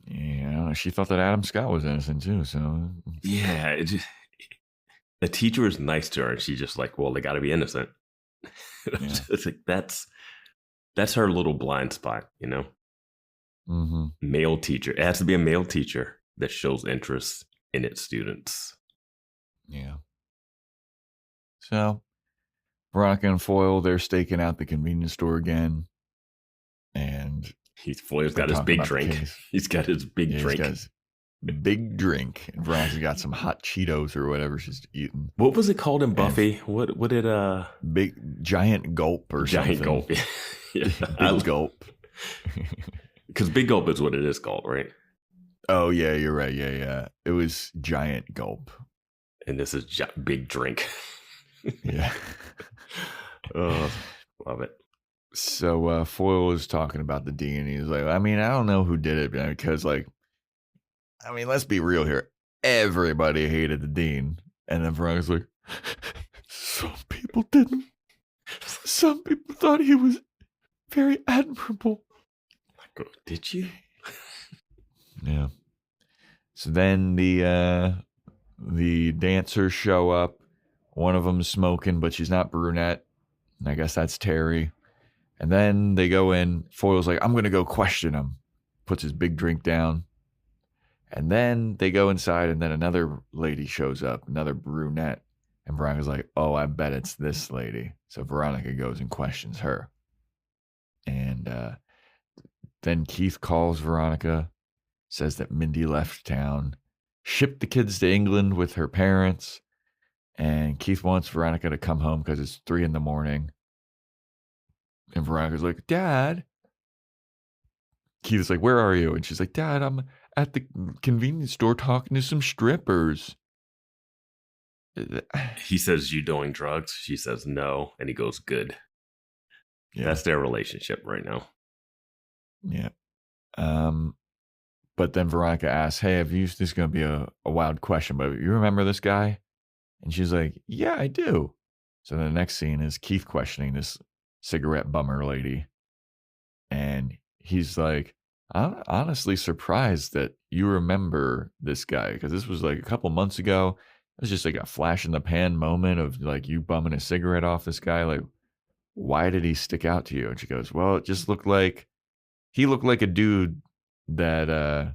Yeah, she thought that Adam Scott was innocent too. So yeah, the teacher is nice to her, and she's just like, "Well, they got to be innocent." Yeah. It's like that's her little blind spot, you know. Mm-hmm. Male teacher. It has to be a male teacher that shows interest in its students. Yeah. So Veronica and Foyle, they're staking out the convenience store again, and Foyle's got his big drink. He's got his big drink. He's got his big drink, and Veronica's got some hot Cheetos or whatever she's eating. What was it called in Buffy? What did big giant gulp or giant something? Gulp? Yeah. Big gulp. Because big gulp is what it is called, right? Oh yeah, you're right. Yeah. It was giant gulp, and this is big drink. Yeah. Oh, love it. So Foyle was talking about the dean. He's like, I mean, I don't know who did it because, like, I mean, let's be real here. Everybody hated the dean. And then Veronica's like, some people didn't. Some people thought he was very admirable. Did you? Yeah. So then the dancers show up. One of them's smoking, but she's not brunette. And I guess that's Terry. And then they go in. Foyle's like, I'm going to go question him. Puts his big drink down. And then they go inside, and then another lady shows up, another brunette. And Veronica's like, oh, I bet it's this lady. So Veronica goes and questions her. And then Keith calls Veronica, says that Mindy left town, shipped the kids to England with her parents. And Keith wants Veronica to come home because it's 3 a.m. And Veronica's like, Dad. Keith's like, where are you? And she's like, Dad, I'm at the convenience store talking to some strippers. He says, you doing drugs? She says, no. And he goes, good. Yeah. That's their relationship right now. Yeah. But then Veronica asks, hey, this is going to be a wild question, but you remember this guy? And she's like, yeah, I do. So the next scene is Keith questioning this cigarette bummer lady. And he's like, I'm honestly surprised that you remember this guy, because this was like a couple months ago. It was just like a flash in the pan moment of like you bumming a cigarette off this guy. Like, why did he stick out to you? And she goes, well, it just looked like a dude that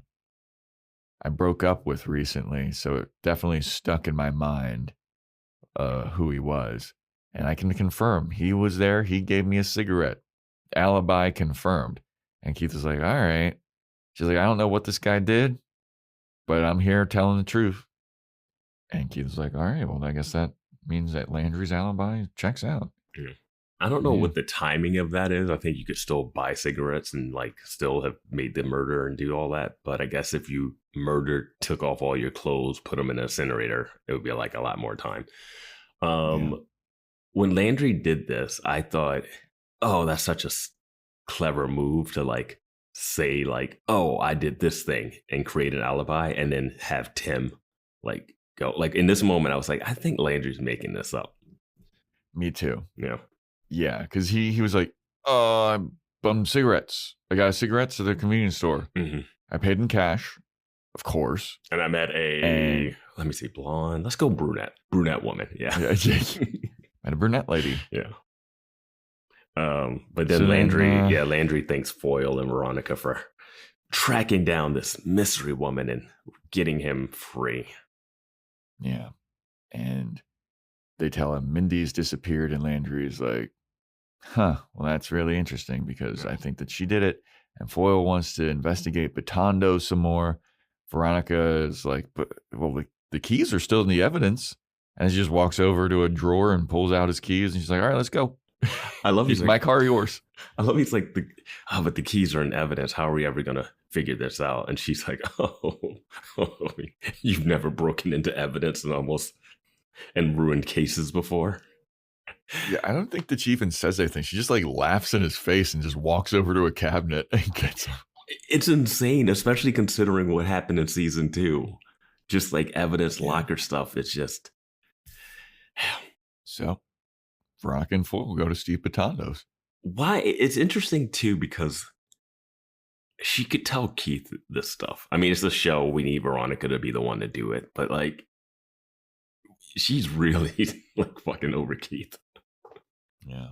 I broke up with recently. So it definitely stuck in my mind who he was. And I can confirm he was there. He gave me a cigarette. Alibi confirmed. And Keith was like, all right. She's like, I don't know what this guy did, but I'm here telling the truth. And Keith was like, all right, well, I guess that means that Landry's alibi checks out. Yeah. I don't know what the timing of that is. I think you could still buy cigarettes and like still have made the murder and do all that. But I guess if you murdered, took off all your clothes, put them in an incinerator, it would be like a lot more time. When Landry did this, I thought, oh, that's such a clever move to like say like, oh, I did this thing and create an alibi and then have Tim like go. Like in this moment, I was like, I think Landry's making this up. Me too. Yeah. Yeah, because he was like, I bummed cigarettes. I got cigarettes at the convenience store. Mm-hmm. I paid in cash, of course. And I'm at let me see, blonde. Let's go brunette woman. Yeah. And a brunette lady. Yeah. But then Landry thanks Foyle and Veronica for tracking down this mystery woman and getting him free. Yeah. And they tell him Mindy's disappeared, and Landry's like, well, that's really interesting because I think that she did it. And Foyle wants to investigate Batondo some more. Veronica is like, but the keys are still in the evidence. And she just walks over to a drawer and pulls out his keys. And she's like, all right, let's go. I love he's my car, yours. I love he's like, but the keys are in evidence. How are we ever going to figure this out? And she's like, you've never broken into evidence and ruined cases before. Yeah, I don't think that she even says anything. She just like laughs in his face and just walks over to a cabinet and gets him. It's insane, especially considering what happened in season 2. Just like evidence locker stuff. It's just. So, Veronica and Foyle will go to Steve Batondo's. Why? It's interesting too because she could tell Keith this stuff. I mean, it's the show. We need Veronica to be the one to do it, but like, she's really like fucking over Keith. Yeah.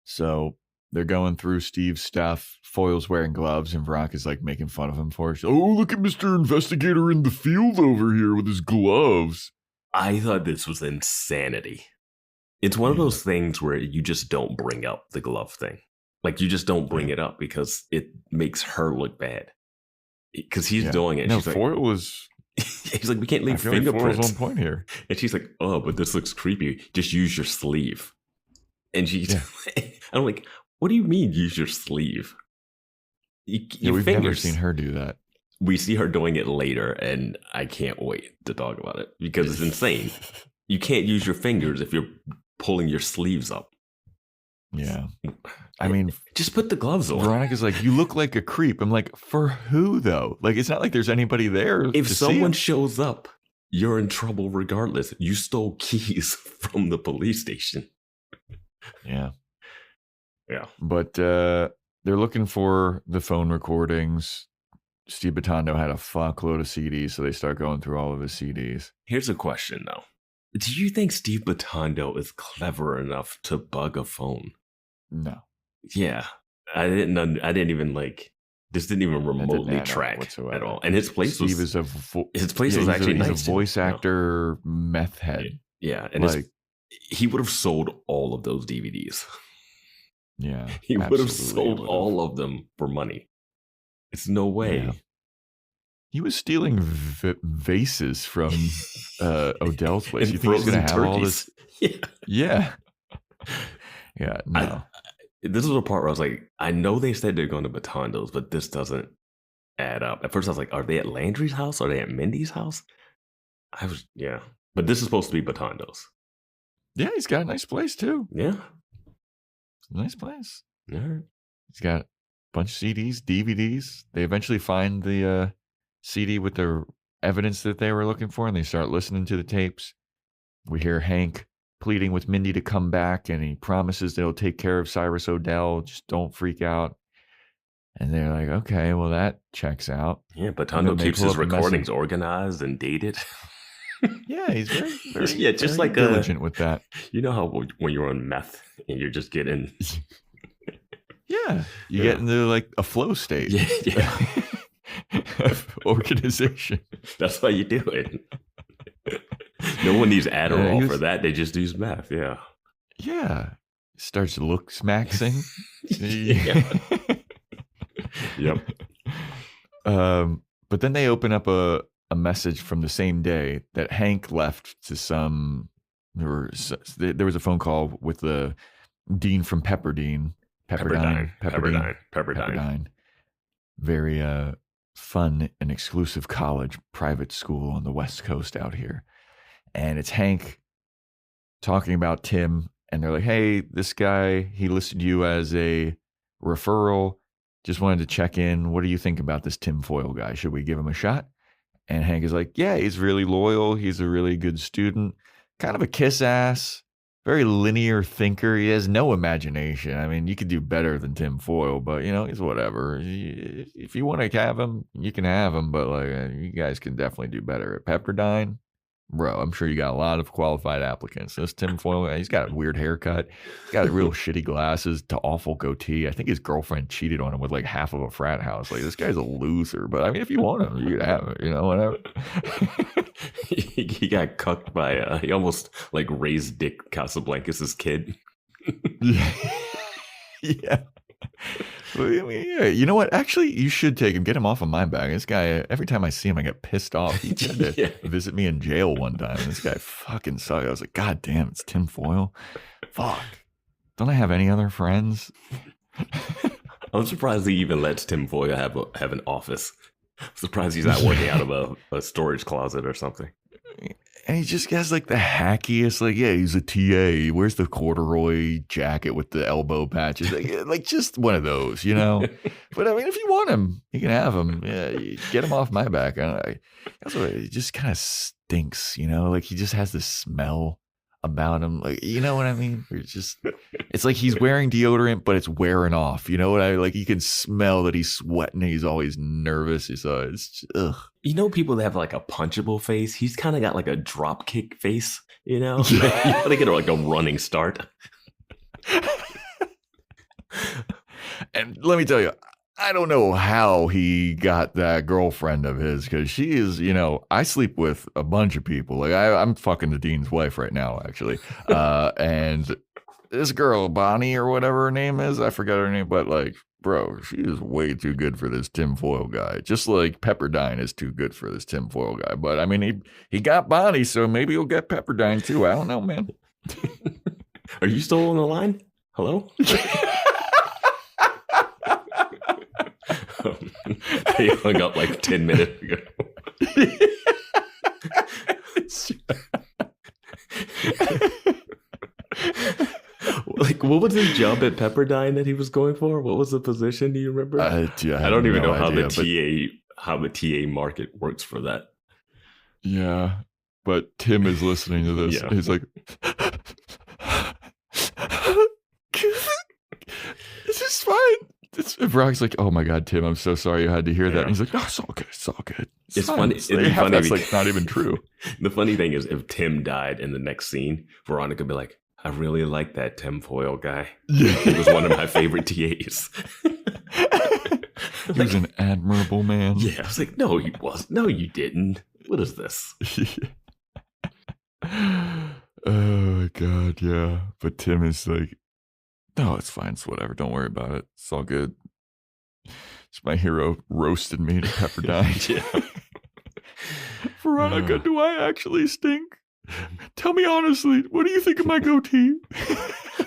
So they're going through Steve's stuff. Foyle's wearing gloves, and Veronica's like making fun of him for it. Oh, look at Mr. Investigator in the field over here with his gloves. I thought this was insanity. It's one of those things where you just don't bring up the glove thing. Like, you just don't bring it up because it makes her look bad. Because he's doing it. No, she's Foyle was... He's like, we can't leave fingerprints. Foyle's on point here. And she's like, oh, but this looks creepy. Just use your sleeve. And she's... I'm like, what do you mean use your sleeve? We've never seen her do that. We see her doing it later, and I can't wait to talk about it because it's insane. You can't use your fingers if you're pulling your sleeves up. Yeah. I mean, just put the gloves on. Veronica's like, you look like a creep. I'm like, for who though? Like, it's not like there's anybody there. If someone shows up, you're in trouble regardless. You stole keys from the police station. Yeah. Yeah. But they're looking for the phone recordings. Steve Batondo had a fuckload of CDs, so they start going through all of his CDs. Here's a question, though. Do you think Steve Batondo is clever enough to bug a phone? No. Yeah. I didn't even like, this didn't even remotely track whatsoever at all. And his place Steve was, his place was actually nice. He's a voice actor, meth head. Yeah. And like, he would have sold all of those DVDs. Yeah. He would have sold all of them for money. It's no way. Yeah. He was stealing vases from Odell's place. You think he's going to have all this? Yeah. Yeah. No. This was a part where I was like, I know they said they're going to Batondo's, but this doesn't add up. At first, I was like, are they at Landry's house? Are they at Mindy's house? But this is supposed to be Batondo's. Yeah, he's got a nice place too. Yeah. It's a nice place. Yeah. He's got a bunch of CDs, DVDs. They eventually find the CD with the evidence that they were looking for, and they start listening to the tapes. We hear Hank pleading with Mindy to come back, and he promises they'll take care of Cyrus Odell. Just don't freak out. And they're like, okay, well, that checks out. Yeah, Batondo keeps his recordings organized and dated. Yeah, he's very just very like diligent with that. You know how when you're on meth and you're just getting... Yeah, you get into like a flow state. Yeah. Of organization. That's how you do it. No one needs Adderall for that. They just use meth. Yeah. Yeah. Starts to look smaxing. Yep. But then they open up a message from the same day that Hank left to some. There was a phone call with the dean from Pepperdine. Very fun and exclusive college, private school on the West Coast out here. And it's Hank talking about Tim. And they're like, hey, this guy, he listed you as a referral. Just wanted to check in. What do you think about this Tim Foyle guy? Should we give him a shot? And Hank is like, yeah, he's really loyal. He's a really good student. Kind of a kiss ass. Very linear thinker. He has no imagination. I mean, you could do better than Tim Foyle, but, he's whatever. If you want to have him, you can have him, but, like, you guys can definitely do better. At Pepperdine, Bro, I'm sure you got a lot of qualified applicants. This Tim Foyle guy, he's got a weird haircut. He's got real shitty glasses to awful goatee. I think his girlfriend cheated on him with like half of a frat house. Like, this guy's a loser. But I mean, if you want him, you can have it, whatever. He got cucked by, he almost like raised Dick Casablancas' kid. Yeah. Well, I mean, yeah, you know what? Actually, you should take him. Get him off of my back. This guy, every time I see him, I get pissed off. He tried to visit me in jail one time. And this guy fucking sucked. I was like, God damn, it's Tim Foyle. Fuck. Don't I have any other friends? I'm surprised he even lets Tim Foyle have an office. I'm surprised he's not working out of a storage closet or something. And he just has like the hackiest, like, yeah, he's a TA. He wears the corduroy jacket with the elbow patches. Like just one of those, But I mean, if you want him, you can have him. Yeah, you get him off my back. Also, he just kind of stinks, Like he just has this smell about him. Like, you know what I mean? It's like he's wearing deodorant, but it's wearing off. You know what like you can smell that he's sweating. He's always nervous. It's just, ugh. People that have like a punchable face. He's kind of got like a drop kick face, You gotta get like a running start. And let me tell you, I don't know how he got that girlfriend of his, because she is, I sleep with a bunch of people. Like I'm fucking the dean's wife right now, actually. And this girl, Bonnie or whatever her name is, I forgot her name, but like, bro, she is way too good for this Tim Foyle guy. Just like Pepperdine is too good for this Tim Foyle guy. But I mean, he got Bonnie, so maybe he'll get Pepperdine too. I don't know, man. Are you still on the line? Hello? They hung up like 10 minutes ago. Like, what was his job at Pepperdine that he was going for? What was the position? Do you remember? I don't even know how the TA market works for that. Yeah, but Tim is listening to this. Yeah. He's like, "This is fine." Brock's like, "Oh my God, Tim, I'm so sorry you had to hear that." And he's like, "No, it's all good. It's all good." It's funny. That's like not even true. The funny thing is, if Tim died in the next scene, Veronica would be like, "I really like that Tim Foyle guy. He was one of my favorite TAs." He was an admirable man. Yeah, I was like, "No, he wasn't. No, you didn't. What is this?" Oh God, yeah. But Tim is like, "No, it's fine. It's whatever. Don't worry about it. It's all good. It's my hero roasted me to Pepperdine." Yeah. Veronica, do I actually stink? Tell me honestly, what do you think of my goatee?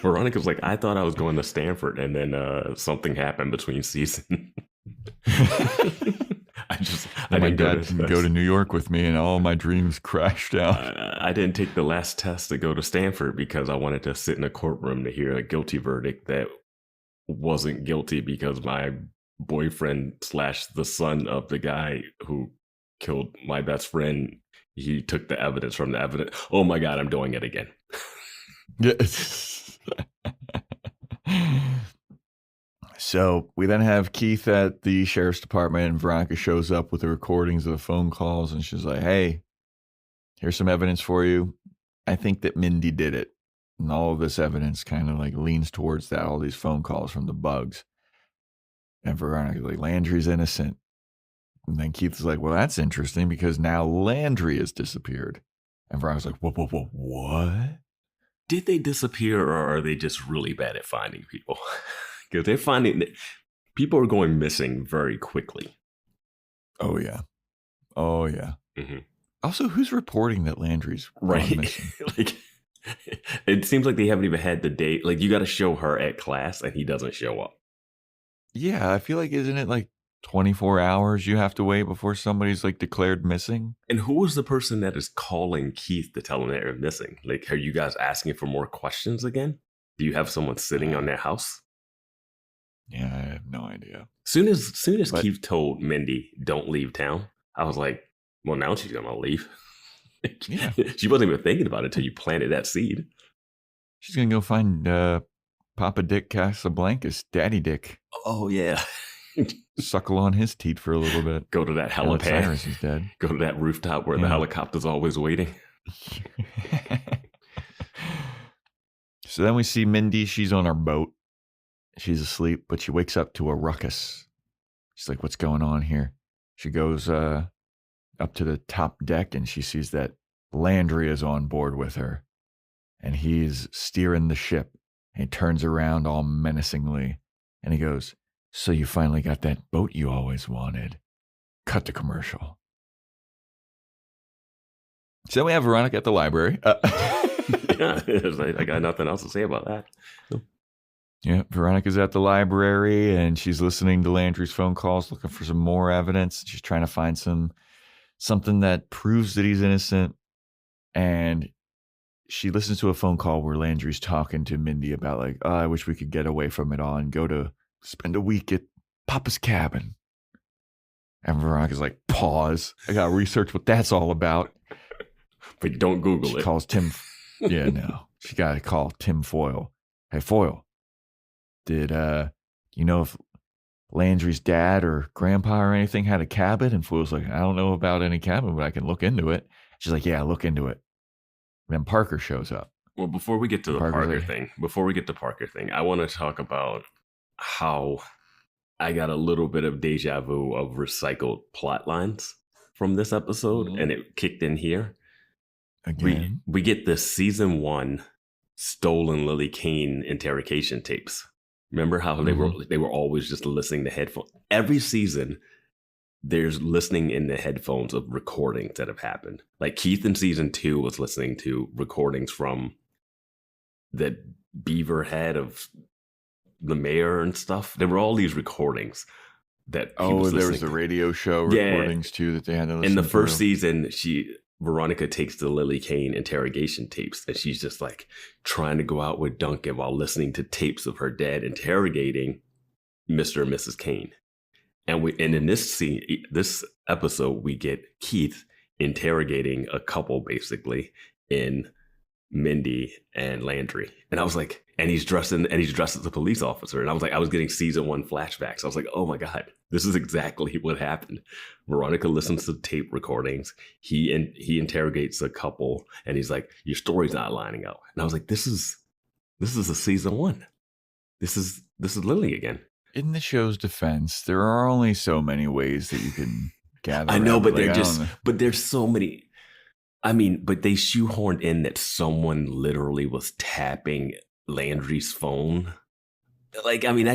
Veronica's like, "I thought I was going to Stanford, and then something happened between season." My dad didn't go to New York with me, and all my dreams crashed out. I didn't take the last test to go to Stanford because I wanted to sit in a courtroom to hear a guilty verdict that wasn't guilty because my boyfriend / the son of the guy who killed my best friend, he took the evidence from the evidence. Oh my God, I'm doing it again. Yes. So we then have Keith at the sheriff's department, and Veronica shows up with the recordings of the phone calls, and she's like, "Hey, here's some evidence for you. I think that Mindy did it." And all of this evidence kind of like leans towards that, all these phone calls from the bugs. And Veronica's like, "Landry's innocent." And then Keith's like, "Well, that's interesting because now Landry has disappeared." And Veronica's like, "Whoa, what? Did they disappear, or are they just really bad at finding people?" Because they're finding that people are going missing very quickly. Oh, yeah. Mm-hmm. Also, who's reporting that Landry's missing? Like, it seems like they haven't even had the date. Like, you got to show her at class, and he doesn't show up. Yeah, I feel like, isn't it like 24 hours you have to wait before somebody's like declared missing? And who is the person that is calling Keith to tell him that they're missing? Like, are you guys asking for more questions again? Do you have someone sitting on their house? Yeah, I have no idea. Soon as Keith told Mindy, "Don't leave town," I was like, well, now she's gonna leave. Yeah. She wasn't even thinking about it until you planted that seed. She's gonna go find Papa Dick Casablancas, Daddy Dick. Oh yeah. Suckle on his teeth for a little bit. Go to that helipad. Cyrus is dead. Go to that rooftop where the helicopter's always waiting. So then we see Mindy. She's on her boat. She's asleep, but she wakes up to a ruckus. She's like, what's going on here? She goes up to the top deck and she sees that Landry is on board with her. And he's steering the ship. And he turns around all menacingly. And he goes, so you finally got that boat you always wanted. Cut the commercial. So we have Veronica at the library. Yeah, I got nothing else to say about that. Yeah, Veronica's at the library and she's listening to Landry's phone calls, looking for some more evidence. She's trying to find something that proves that he's innocent. And she listens to a phone call where Landry's talking to Mindy about like, oh, I wish we could get away from it all and go to spend a week at Papa's cabin. And Veronica's like, pause. I got to research what that's all about. But don't Google she it. Calls Tim. Yeah, no. She got to call Tim Foyle. Hey, Foyle. Did you know if Landry's dad or grandpa or anything had a cabin? And Foyle's like, I don't know about any cabin, but I can look into it. She's like, yeah, look into it. Then Parker shows up. Well, before we get to the Parker thing, I want to talk about how I got a little bit of deja vu of recycled plot lines from this episode, and it kicked in here. Again? We get the season 1 stolen Lily Kane interrogation tapes. Remember how they were always just listening to headphones? Every season, there's listening in the headphones of recordings that have happened. Like Keith in season 2 was listening to recordings from the beaver head of the mayor and stuff. There were all these recordings that he was there was listening the to. radio show recordings too that they had to listen to. In the first season, Veronica takes the Lily Kane interrogation tapes and she's just like trying to go out with Duncan while listening to tapes of her dad interrogating Mr. and Mrs. Kane. And in this episode, we get Keith interrogating a couple basically in Mindy and Landry. And I was like, and he's dressed as a police officer. And I was like, I was getting season 1 flashbacks. I was like, oh my God, this is exactly what happened. Veronica listens to tape recordings. He interrogates a couple and he's like, your story's not lining up. And I was like, this is a season 1. This is Lily again. In the show's defense, there are only so many ways that you can gather. I know, but there's so many. I mean, but they shoehorned in that someone literally was tapping Landry's phone. Like, I mean,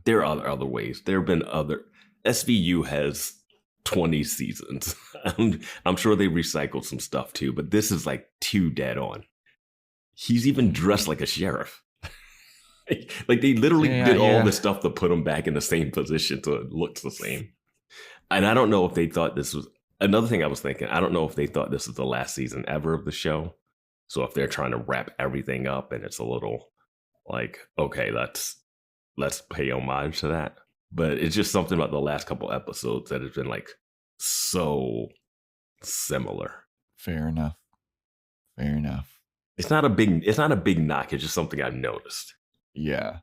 there are other ways. There have been other. SVU has 20 seasons. I'm sure they recycled some stuff too, but this is like too dead on. He's even dressed like a sheriff. Like they literally did all this stuff to put him back in the same position so it looks the same. And I don't know if they thought this was another thing I was thinking. I don't know if they thought this was the last season ever of the show. So if they're trying to wrap everything up and it's a little like, okay, let's pay homage to that. But it's just something about the last couple episodes that has been like so similar. Fair enough. It's not a big knock. It's just something I've noticed. Yeah.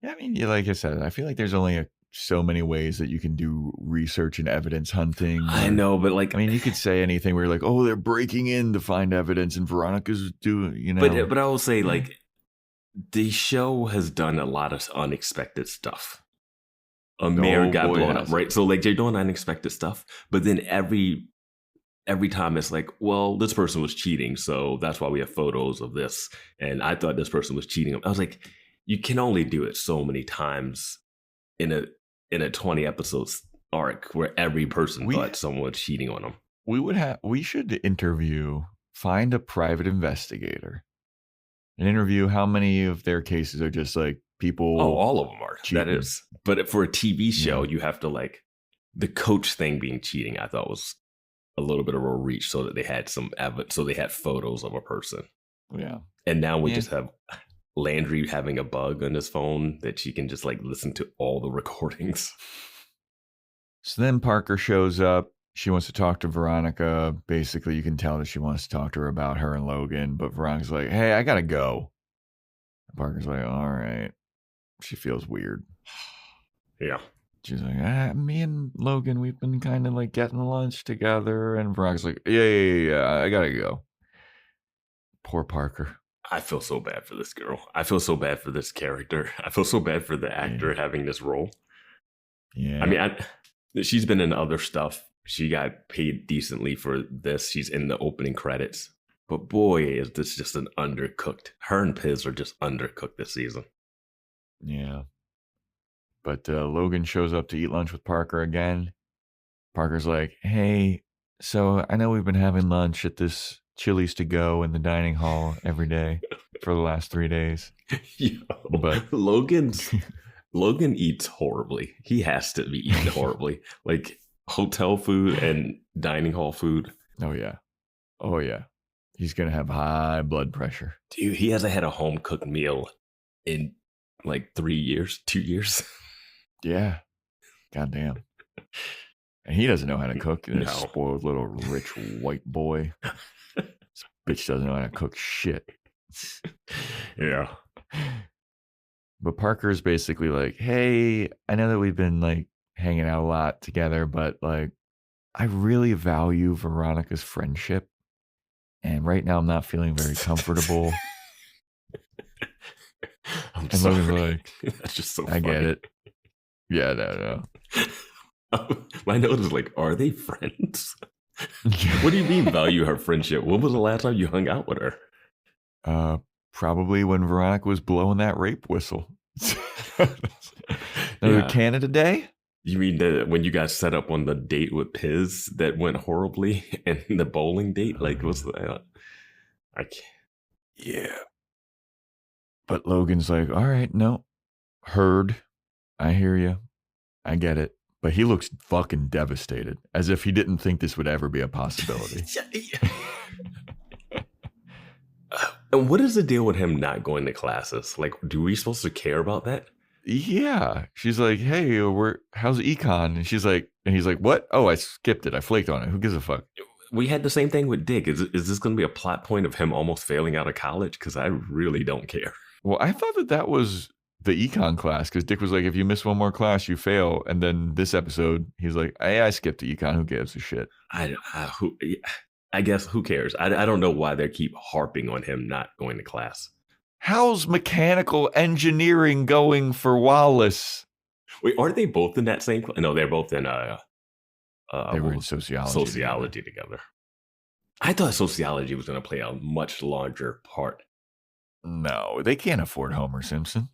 I mean, like I said, I feel like there's only so many ways that you can do research and evidence hunting. I know, but like, I mean, you could say anything where you're like, oh, they're breaking in to find evidence and Veronica's doing, you know. But I will say, like, the show has done a lot of unexpected stuff. A mayor got blown up, right? So like they're doing unexpected stuff, but then every time it's like, well, this person was cheating, so that's why we have photos of this. And I thought this person was cheating. I was like, you can only do it so many times in a 20 episodes arc where every person thought someone was cheating on them. We should find a private investigator and interview how many of their cases are just like people. Oh, all of them are. Cheating. That is. But for a TV show, you have to like the coach thing being cheating. I thought was a little bit of a reach, so that they had some evidence, so they had photos of a person. Yeah. And now we just have Landry having a bug on his phone that she can just like listen to all the recordings. So then Parker shows up. She wants to talk to Veronica. Basically, you can tell that she wants to talk to her about her and Logan, but Veronica's like, hey, I gotta go. And Parker's like, all right. She feels weird. Yeah. She's like, me and Logan, we've been kind of like getting lunch together. And Veronica's like, yeah, I gotta go. Poor Parker. I feel so bad for this girl. I feel so bad for this character. I feel so bad for the actor having this role. Yeah. I mean, she's been in other stuff. She got paid decently for this. She's in the opening credits. But boy, is this just an undercooked. Her and Piz are just undercooked this season. Yeah. But Logan shows up to eat lunch with Parker again. Parker's like, hey, so I know we've been having lunch at this Chili's to go in the dining hall every day for the last 3 days. But Logan eats horribly. He has to be eating horribly. Like hotel food and dining hall food. Oh, yeah. He's going to have high blood pressure. Dude, he hasn't had a home-cooked meal in like 3 years, 2 years. Yeah. Goddamn. And he doesn't know how to cook. No. This spoiled little rich white boy. This bitch doesn't know how to cook shit. Yeah. But Parker's basically like, hey, I know that we've been like hanging out a lot together, but like, I really value Veronica's friendship. And right now I'm not feeling very comfortable. I'm and sorry. Logan's like, that's just so I funny. get it. Yeah, no. My note is like, are they friends? What do you mean value her friendship? When was the last time you hung out with her? Probably when Veronica was blowing that rape whistle. Another Canada Day? You mean that when you guys set up on the date with Piz that went horribly and the bowling date? Like, what's that? I can't. Yeah. But Logan's like, all right, no. Heard. I hear you. I get it. But he looks fucking devastated, as if he didn't think this would ever be a possibility. And what is the deal with him not going to classes? Like, do we supposed to care about that? Yeah. She's like, hey, how's econ? And he's like, what? Oh, I skipped it. I flaked on it. Who gives a fuck? We had the same thing with Dick. Is this going to be a plot point of him almost failing out of college? Because I really don't care. Well, I thought that was the econ class, because Dick was like, if you miss one more class, you fail. And then this episode, he's like, hey, I skipped the econ. Who gives a shit? I guess who cares? I don't know why they keep harping on him not going to class. How's mechanical engineering going for Wallace? Wait, aren't they both in that same class? No, they're both in they were in sociology together. I thought sociology was going to play a much larger part. No, they can't afford Homer Simpson.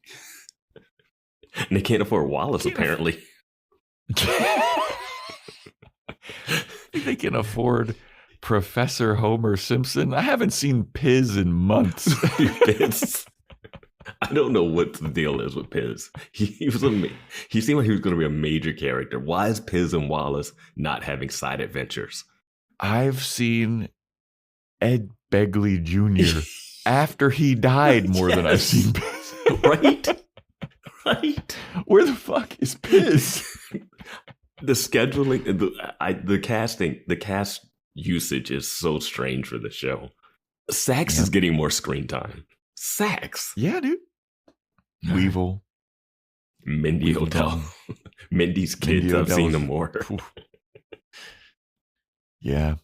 And they can't afford Wallace, apparently. They can afford Professor Homer Simpson. I haven't seen Piz in months. I don't know what the deal is with Piz. He seemed like he was going to be a major character. Why is Piz and Wallace not having side adventures? I've seen Ed Begley Jr. after he died more than I've seen Piz. Right. Where the fuck is Piz? The scheduling, the cast usage is so strange for the show. Sax is getting more screen time. Sax. Yeah, dude. Weevil. Mindy O'Dell. Mindy's kids. Mindy I've seen them more. Yeah.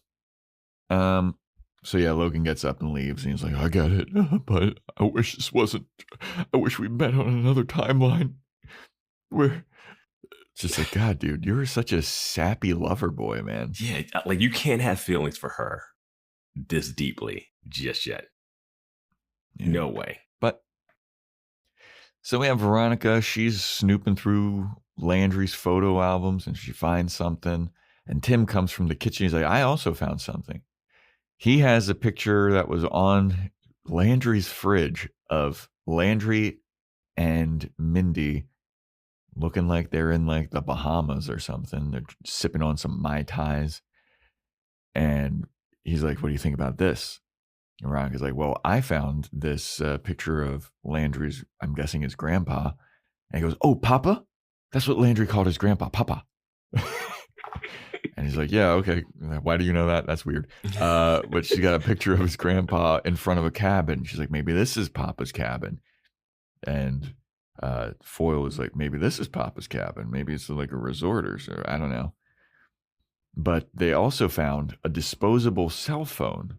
So yeah, Logan gets up and leaves, and he's like, I get it, but I wish we met on another timeline. Where it's just like, God, dude, you're such a sappy lover boy, man. Yeah, like you can't have feelings for her this deeply just yet. Yeah. No way. But so we have Veronica. She's snooping through Landry's photo albums, and she finds something. And Tim comes from the kitchen. He's like, I also found something. He has a picture that was on Landry's fridge of Landry and Mindy looking like they're in like the Bahamas or something. They're sipping on some Mai Tais. And he's like, what do you think about this? And Veronica's like, well, I found this picture of Landry's, I'm guessing his grandpa. And he goes, oh, Papa? That's what Landry called his grandpa, Papa. And he's like, yeah, okay. Why do you know that? That's weird. But she got a picture of his grandpa in front of a cabin. She's like, maybe this is Papa's cabin. And Foyle is like, maybe this is Papa's cabin. Maybe it's like a resort or so. I don't know. But they also found a disposable cell phone.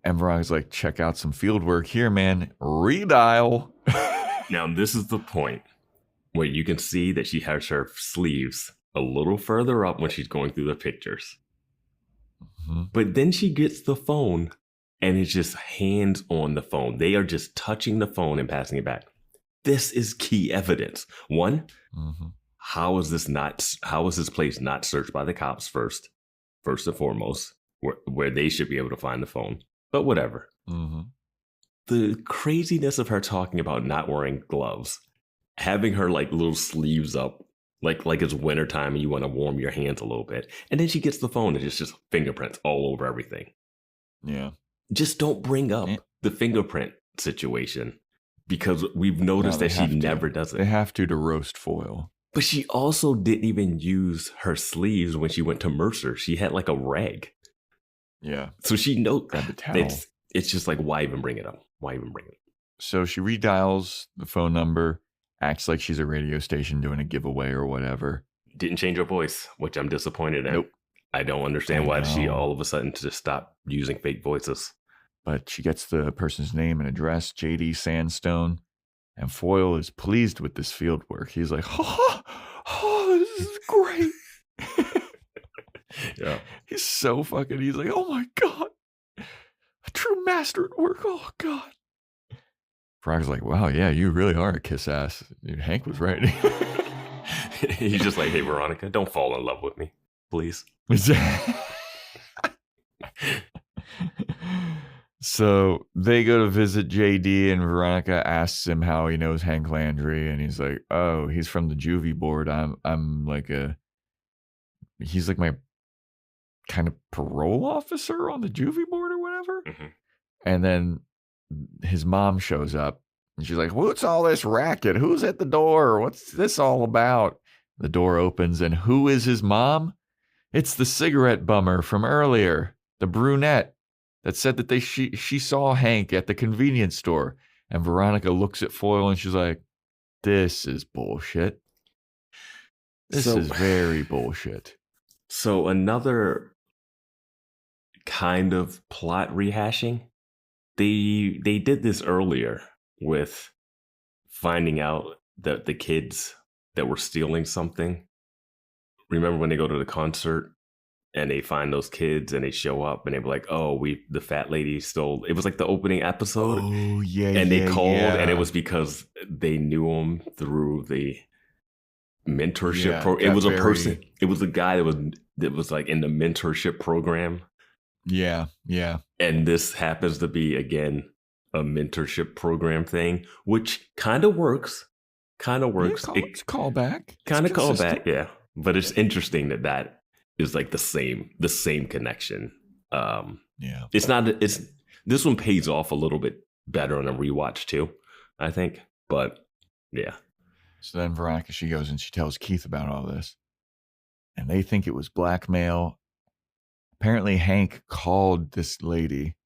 And Veronica's like, check out some field work here, man. Redial. Now, this is the point where you can see that she has her sleeves a little further up when she's going through the pictures. Mm-hmm. But then she gets the phone and it's just hands on the phone. They are just touching the phone and passing it back. This is key evidence. One, how is this place not searched by the cops first and foremost, where they should be able to find the phone? But whatever. Mm-hmm. The craziness of her talking about not wearing gloves, having her like little sleeves up, like it's wintertime and you want to warm your hands a little bit. And then she gets the phone and it's just fingerprints all over everything. Yeah. Just don't bring up the fingerprint situation because we've noticed that she never does it. They have to roast Foyle. But she also didn't even use her sleeves when she went to Mercer. She had like a rag. Yeah. So she knows the towel. It's just like, why even bring it up? Why even bring it up? So she redials the phone number, acts like she's a radio station doing a giveaway or whatever. Didn't change her voice, which I'm disappointed in. Nope. I don't understand why she all of a sudden just stopped using fake voices. But she gets the person's name and address, J.D. Sandstone, and Foyle is pleased with this field work. He's like, this is great. Yeah. He's like, oh my God, a true master at work. Oh God. Veronica's like, wow, yeah, you really are a kiss ass. Hank was right. He's just like, hey, Veronica, don't fall in love with me, please. So they go to visit JD and Veronica asks him how he knows Hank Landry. And he's like, oh, he's from the juvie board. I'm like he's like my kind of parole officer on the juvie board or whatever. Mm-hmm. And then his mom shows up and she's like, what's all this racket? Who's at the door? What's this all about? The door opens and who is his mom? It's the cigarette bummer from earlier, the brunette that said that she saw Hank at the convenience store. And Veronica looks at Foyle and she's like, this is bullshit. This is very bullshit. So another kind of plot rehashing. They did this earlier with finding out that the kids that were stealing something. Remember when they go to the concert and they find those kids and they show up and they were like, oh, the fat lady stole. It was like the opening episode. Oh, yeah. And they called and it was because they knew him through the mentorship program. It was a person. It was a guy that was like in the mentorship program. Yeah. Yeah. And this happens to be, again, a mentorship program thing, which kind of works. It's callback. Kind of callback, yeah. But it's interesting that is like the same connection. Yeah. This one pays off a little bit better on a rewatch too, I think. But yeah. So then Veronica, she goes and she tells Keith about all this. And they think it was blackmail. Apparently Hank called this lady,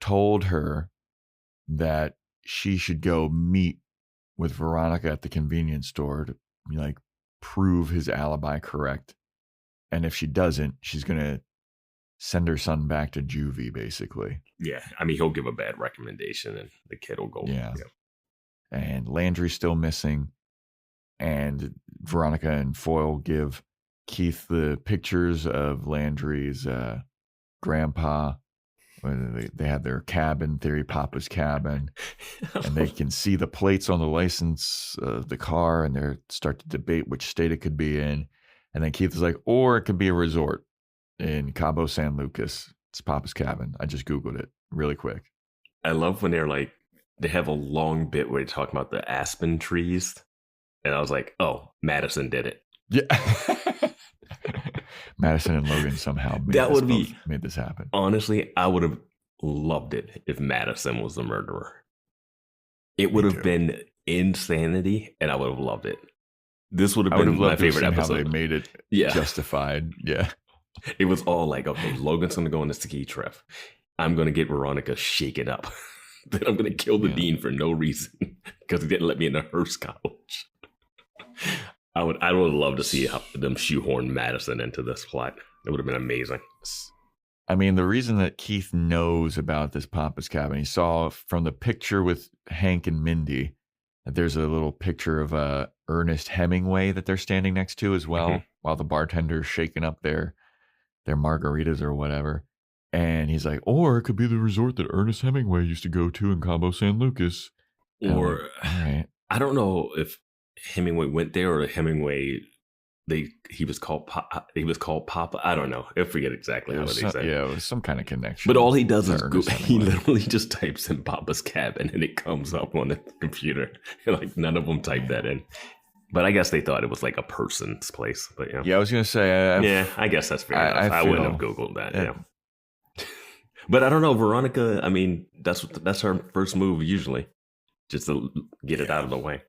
told her that she should go meet with Veronica at the convenience store to like prove his alibi correct. And if she doesn't, she's going to send her son back to juvie, basically. Yeah. I mean, he'll give a bad recommendation and the kid will go. Yeah. And Landry's still missing. And Veronica and Foyle give Keith the pictures of Landry's grandpa. They had their cabin theory, Papa's cabin, and they can see the plates on the license of the car, and they start to debate which state it could be in. And then Keith is like, or it could be a resort in Cabo San Lucas. It's Papa's cabin. I just Googled it really quick. I love when they have a long bit where they talk about the aspen trees. And I was like, oh, Madison did it. Yeah. Madison and Logan somehow made this happen. Honestly, I would have loved it if Madison was the murderer. It would have been insanity, and I would have loved it. This would have been my favorite episode. How they made it justified. Yeah. It was all like, okay, Logan's going to go on a ski trip. I'm going to get Veronica shaken up. that I'm going to kill the Yeah. dean for no reason because he didn't let me into Hearst College. I would love to see them shoehorn Madison into this plot. It would have been amazing. I mean, the reason that Keith knows about this Papa's Cabin, he saw from the picture with Hank and Mindy that there's a little picture of Ernest Hemingway that they're standing next to as well, while the bartender's shaking up their margaritas or whatever. And he's like, or it could be the resort that Ernest Hemingway used to go to in Cabo San Lucas. Or, like, all right. I don't know if Hemingway went there or Hemingway... He was called Papa. I don't know. I forget exactly how they said. Yeah, it was some kind of connection. But all he does is he literally just types in Papa's Cabin and it comes up on the computer. Like none of them typed that in. But I guess they thought it was like a person's place. But yeah, I was gonna say. I guess that's fair enough. I wouldn't have Googled that. Yeah. But I don't know, Veronica. I mean, that's her first move usually, just to get it out of the way.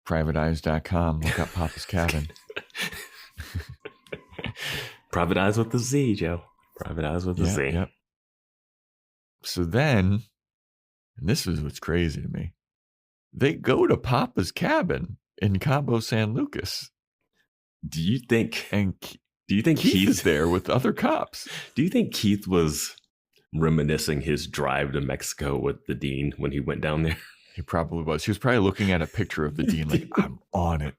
Privateeyes.com. Look up Papa's Cabin. Private Eyes with the Z, Joe. Private Eyes with the Z. Yep. So then, and this is what's crazy to me, they go to Papa's Cabin in Cabo San Lucas. Do you think Keith is there with other cops? Do you think Keith was reminiscing his drive to Mexico with the dean when he went down there? He probably was. He was probably looking at a picture of the dean like, I'm on it.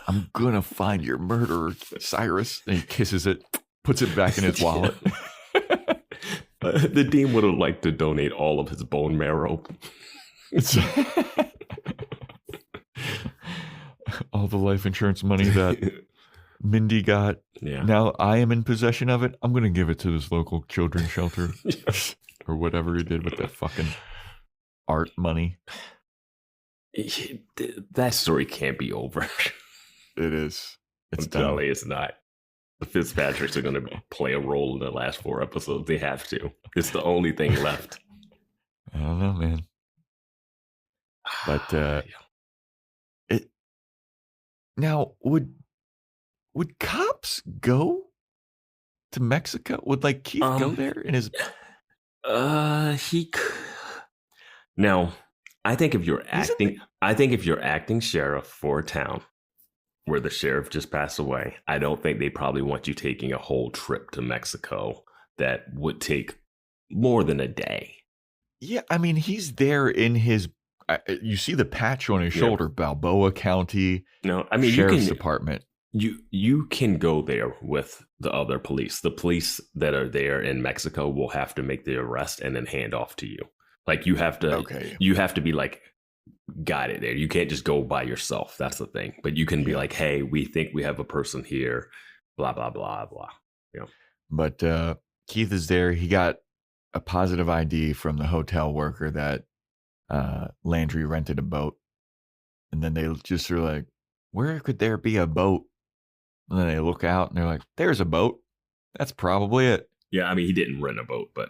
I'm going to find your murderer, Cyrus. And he kisses it, puts it back in his wallet. The dean would have liked to donate all of his bone marrow. All the life insurance money that Mindy got. Yeah. Now I am in possession of it. I'm going to give it to this local children's shelter or whatever he did with that fucking art money. That story can't be over. It is. I'm telling you, it's not. The Fitzpatricks are going to play a role in the last 4 episodes. They have to. It's the only thing left. I don't know, man. But it now would cops go to Mexico? Would like Keith go there in his? Now, I think if you're acting sheriff for a town where the sheriff just passed away, I don't think they probably want you taking a whole trip to Mexico that would take more than a day. Yeah, I mean, he's there in his. You see the patch on his shoulder, Balboa County. No, I mean, Sheriff's Department. You can go there with the other police. The police that are there in Mexico will have to make the arrest and then hand off to you. Like you have to be like, got it there. You can't just go by yourself. That's the thing. But you can be like, hey, we think we have a person here, blah, blah, blah, blah. You know? But Keith is there. He got a positive ID from the hotel worker that Landry rented a boat. And then they just are like, where could there be a boat? And then they look out and they're like, there's a boat. That's probably it. Yeah, I mean, he didn't rent a boat, but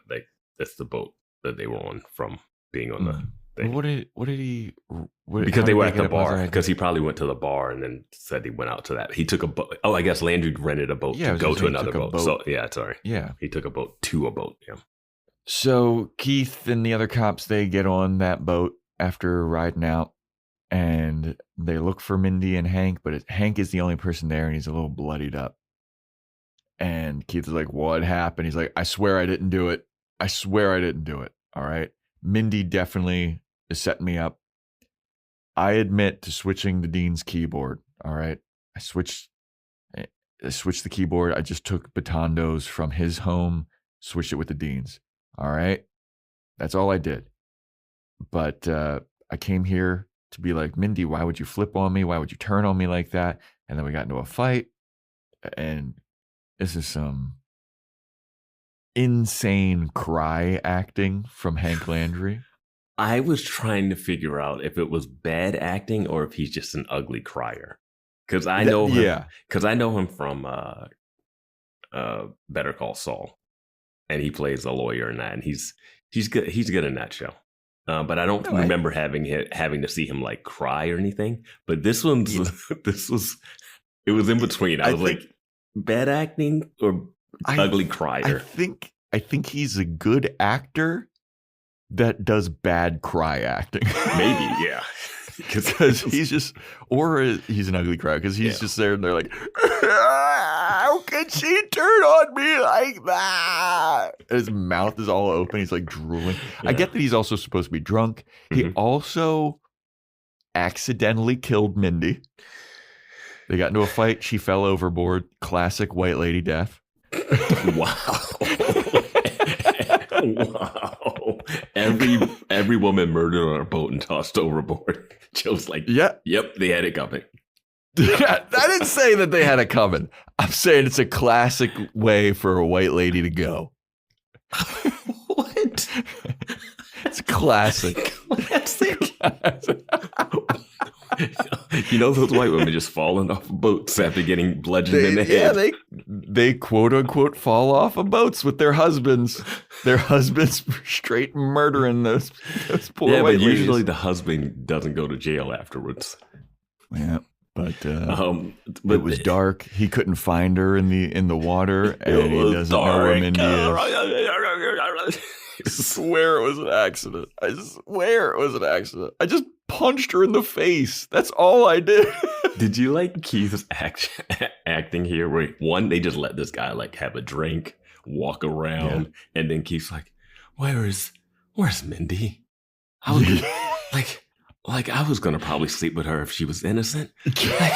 that's the boat that they were on from being on the thing. What did he? Because they were at the bar. Because he probably went to the bar and then said he went out to that. He took a boat. Oh, I guess Landry rented a boat to go to another boat. So yeah, sorry. Yeah, he took a boat to a boat. Yeah. So Keith and the other cops, they get on that boat after riding out. And they look for Mindy and Hank, but Hank is the only person there, and he's a little bloodied up. And Keith is like, what happened? He's like, I swear I didn't do it. I swear I didn't do it. All right. Mindy definitely is setting me up. I admit to switching the dean's keyboard. All right. I switched the keyboard. I just took Batondo's from his home, switched it with the dean's. All right. That's all I did. But I came here to be like, Mindy, why would you flip on me? Why would you turn on me like that? And then we got into a fight. And this is some insane cry acting from Hank Landry. I was trying to figure out if it was bad acting or if he's just an ugly crier. Because I know him. Yeah. Because I know him from Better Call Saul, and he plays a lawyer in that, and he's good. He's good in that show. But I don't remember having to see him like cry or anything. But this one's it was in between. I was like, bad acting or ugly crier. I think he's a good actor, that does bad cry acting. Maybe, yeah. Because he's just, or he's an ugly cry because he's just there and they're like, how can she turn on me like that? And his mouth is all open. He's like drooling. Yeah. I get that he's also supposed to be drunk. He also accidentally killed Mindy. They got into a fight. She fell overboard. Classic white lady death. Wow. Wow. Every woman murdered on a boat and tossed overboard. Joe's like, yep, they had it coming. I didn't say that they had it coming. I'm saying it's a classic way for a white lady to go. What? It's classic. Classic. You know those white women just falling off boats after getting bludgeoned in the head? Yeah, they quote unquote fall off of boats with their husbands. Their husbands straight murdering those poor white ladies. But usually the husband doesn't go to jail afterwards. Yeah, but it was dark. He couldn't find her in the water, and he doesn't know where Mindy is. I swear it was an accident. I just punched her in the face. That's all I did. Did you like Keith's acting here? Where one, they just let this guy like have a drink, walk around, and then Keith's like, "Where's Mindy? I was like I was gonna probably sleep with her if she was innocent. Like,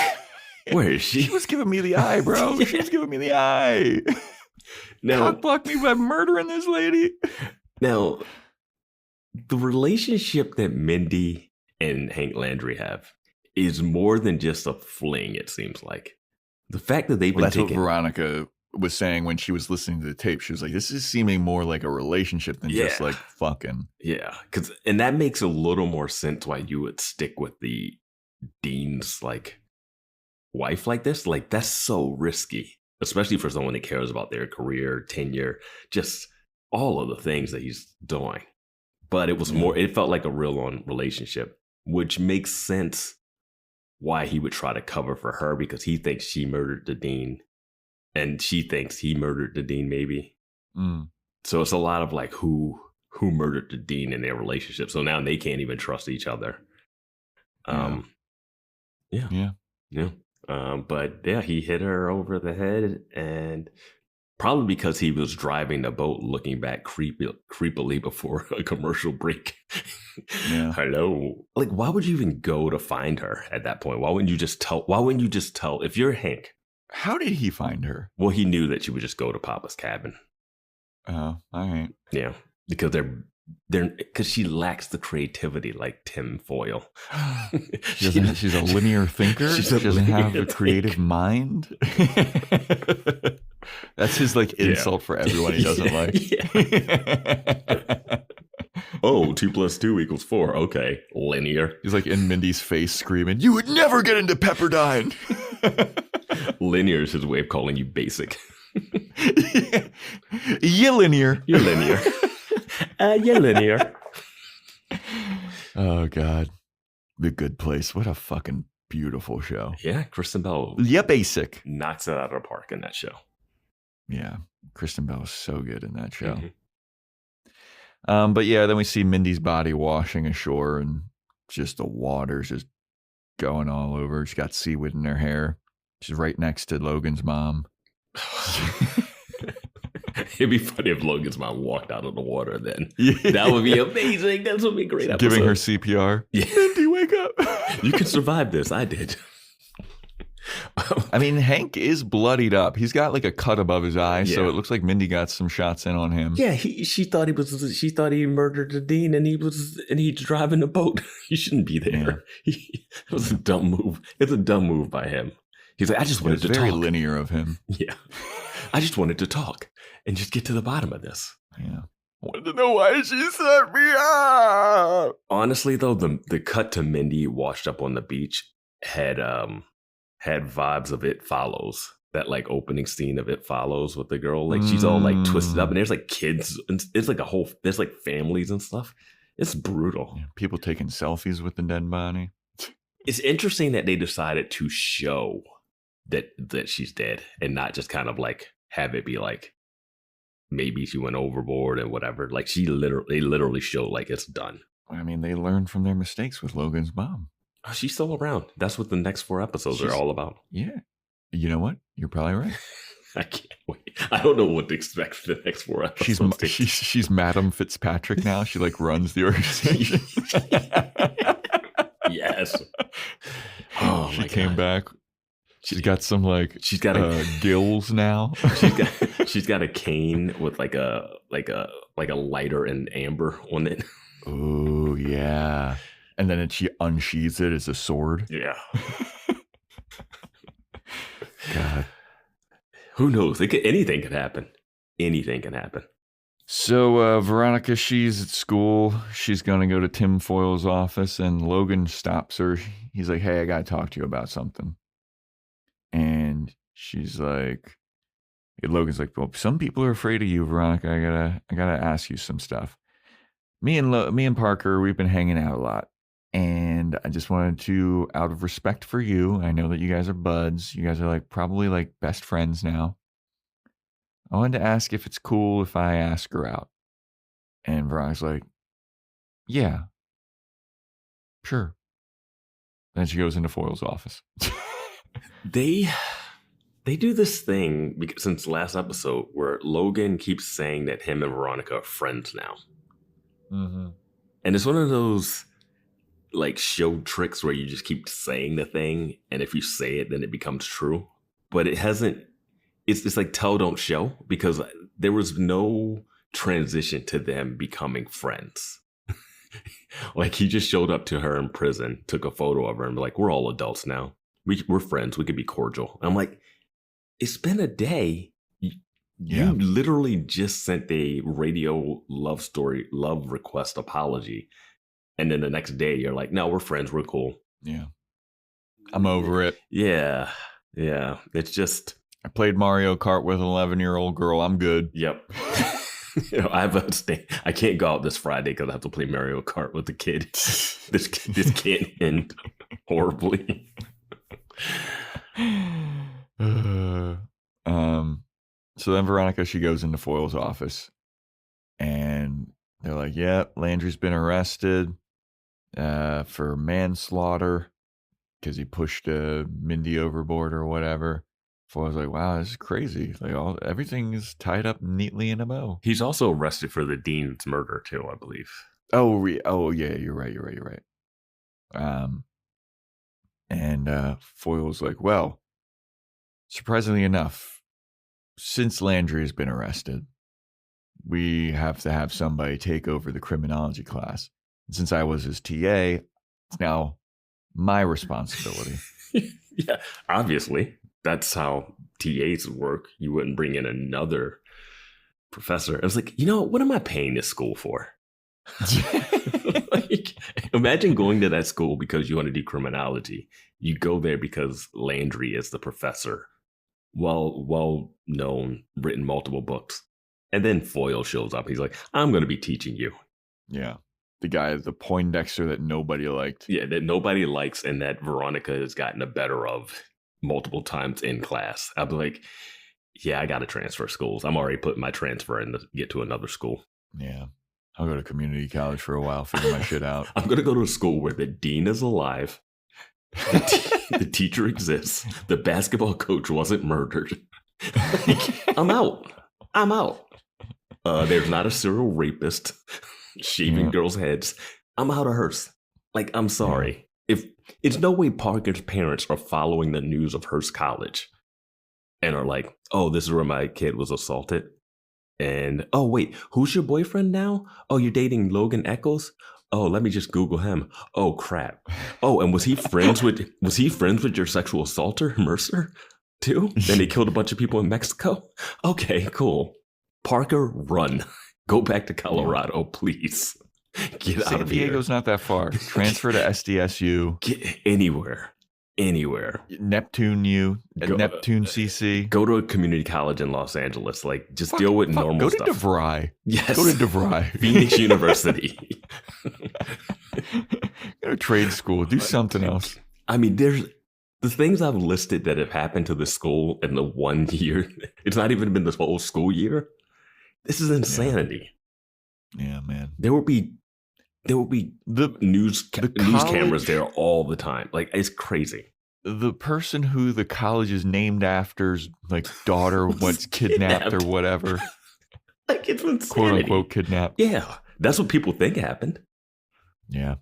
where is she? She was giving me the eye, bro. She was giving me the eye. Now, cock blocked me by murdering this lady." Now, the relationship that Mindy and Hank Landry have is more than just a fling, it seems like. The fact that they've been that's what Veronica was saying when she was listening to the tape. She was like, this is seeming more like a relationship than just like fucking. Yeah, and that makes a little more sense why you would stick with the Dean's like wife like this. Like, that's so risky, especially for someone that cares about their career, tenure, just all of the things that he's doing. But it was more, it felt like a real on relationship, which makes sense why he would try to cover for her, because he thinks she murdered the Dean and she thinks he murdered the Dean maybe. So it's a lot of like who murdered the Dean in their relationship. So now they can't even trust each other. But he hit her over the head, and probably because he was driving the boat, looking back creepily before a commercial break. Yeah. Hello. Like, why would you even go to find her at that point? Why wouldn't you just tell if you're Hank? How did he find her? Well, he knew that she would just go to Papa's cabin. Oh, all right. Yeah, because because she lacks the creativity like Tim Foyle. She's a linear thinker. She doesn't have a creative mind. That's his like insult for everyone he doesn't like. Oh, 2 + 2 = 4. Okay, linear. He's like in Mindy's face screaming, "You would never get into Pepperdine." Linear is his way of calling you basic. You're linear. You're linear. You're linear. Oh, God. The Good Place. What a fucking beautiful show. Yeah, Kristen Bell. Yeah, basic. Knocks it out of the park in that show. Yeah, Kristen Bell is so good in that show. But yeah, then we see Mindy's body washing ashore, and just the water's just going all over. She's got seaweed in her hair. She's right next to Logan's mom. It'd be funny if Logan's mom walked out of the water then. That would be amazing. That would be a great episode. Giving her CPR. Yeah. Mindy, wake up. You can survive this. I did. I mean, Hank is bloodied up. He's got like a cut above his eye, so it looks like Mindy got some shots in on him. Yeah, she thought he murdered the Dean, and he's driving the boat. He shouldn't be there. Yeah. It was a dumb move. It's a dumb move by him. He's like, I just wanted to talk. Very linear of him. Yeah. I just wanted to talk and just get to the bottom of this. Yeah. I wanted to know why she set me up. Honestly, though, the cut to Mindy washed up on the beach had vibes of It Follows. That like opening scene of It Follows with the girl. Like she's all like twisted up, and there's like kids. And it's like there's like families and stuff. It's brutal. Yeah, people taking selfies with the dead body. It's interesting that they decided to show that she's dead and not just kind of like have it be like maybe she went overboard and whatever. Like they literally showed like it's done. I mean, they learned from their mistakes with Logan's mom. Oh, she's still around. That's what the next 4 episodes are all about. Yeah. You know what? You're probably right. I can't wait. I don't know what to expect for the next 4 episodes. She's Madam Fitzpatrick now. She like runs the organization. Yes. She came back. She's got some like she's got gills now. she's got a cane with like a lighter and amber on it. Oh yeah. And then she unsheathes it as a sword. Yeah. God. Who knows? Anything could happen. Anything can happen. So Veronica, she's at school. She's going to go to Tim Foyle's office, and Logan stops her. He's like, hey, I got to talk to you about something. And she's like, Logan's like, well, some people are afraid of you, Veronica. I gotta ask you some stuff. Me and Parker, we've been hanging out a lot. And I just wanted to, out of respect for you, I know that you guys are buds. You guys are like probably like best friends now. I wanted to ask if it's cool if I ask her out. And Veronica's like, yeah, sure. Then she goes into Foyle's office. They do this thing since last episode where Logan keeps saying that him and Veronica are friends now. Mm-hmm. And it's one of those like show tricks where you just keep saying the thing, and if you say it, then it becomes true. But it hasn't. It's like tell, don't show, because there was no transition to them becoming friends. Like he just showed up to her in prison, took a photo of her, and be like, we're all adults now. We're friends. We could be cordial. I'm like, it's been a day. You literally just sent a radio love request apology. And then the next day you're like, no, we're friends. We're cool. Yeah. I'm over it. Yeah. Yeah. It's just. I played Mario Kart with an 11-year-old girl. I'm good. Yep. I can't go out this Friday because I have to play Mario Kart with the kid. This can't end horribly. So then Veronica, she goes into Foyle's office, and they're like, yeah, Landry's been arrested for manslaughter because he pushed Mindy overboard or whatever. Foyle's like, wow, this is crazy. Like everything is tied up neatly in a bow. He's also arrested for the dean's murder too, I believe. Oh yeah, you're right. And Foyle's like, well, surprisingly enough, since Landry has been arrested, we have to have somebody take over the criminology class. And since I was his TA, it's now my responsibility. Yeah, obviously. That's how TAs work. You wouldn't bring in another professor. I was like, what am I paying this school for? Like, imagine going to that school because you want to do criminology. You go there because Landry is the professor. Well known, written multiple books. And then Foyle shows up. He's like, I'm going to be teaching you. Yeah. The guy, the Poindexter that nobody liked. Yeah, that nobody likes and that Veronica has gotten the better of multiple times in class. I'll be like, yeah, I got to transfer schools. I'm already putting my transfer in to get to another school. Yeah. I'll go to community college for a while, figure my shit out. I'm going to go to a school where the dean is alive. The teacher exists. The basketball coach wasn't murdered. Like, I'm out. There's not a serial rapist shaving girls' heads. I'm out of Hearst. Like, I'm sorry. If it's no way Parker's parents are following the news of Hearst College and are like, oh, this is where my kid was assaulted. And, oh, wait, who's your boyfriend now? Oh, you're dating Logan Eccles? Oh, let me just Google him. Oh, crap. Oh, and was he friends with your sexual assaulter, Mercer, too? Then he killed a bunch of people in Mexico? Okay, cool. Parker, run. Go back to Colorado, please. Get out of here. San Diego's not that far. Transfer to SDSU. Get anywhere. Neptune CC. Go to a community college in Los Angeles. Like, just deal with normal stuff. Go to DeVry. Yes. Go to DeVry. Phoenix University. Go to trade school. Do something else. I mean, there's the things I've listed that have happened to the school in the 1 year. It's not even been this whole school year. This is insanity. Yeah, man. There will be the news cameras there all the time. Like, it's crazy. The person who the college is named after's like daughter was kidnapped or whatever. Like, it's insanity. Quote unquote kidnapped. Yeah, that's what people think happened. Yeah.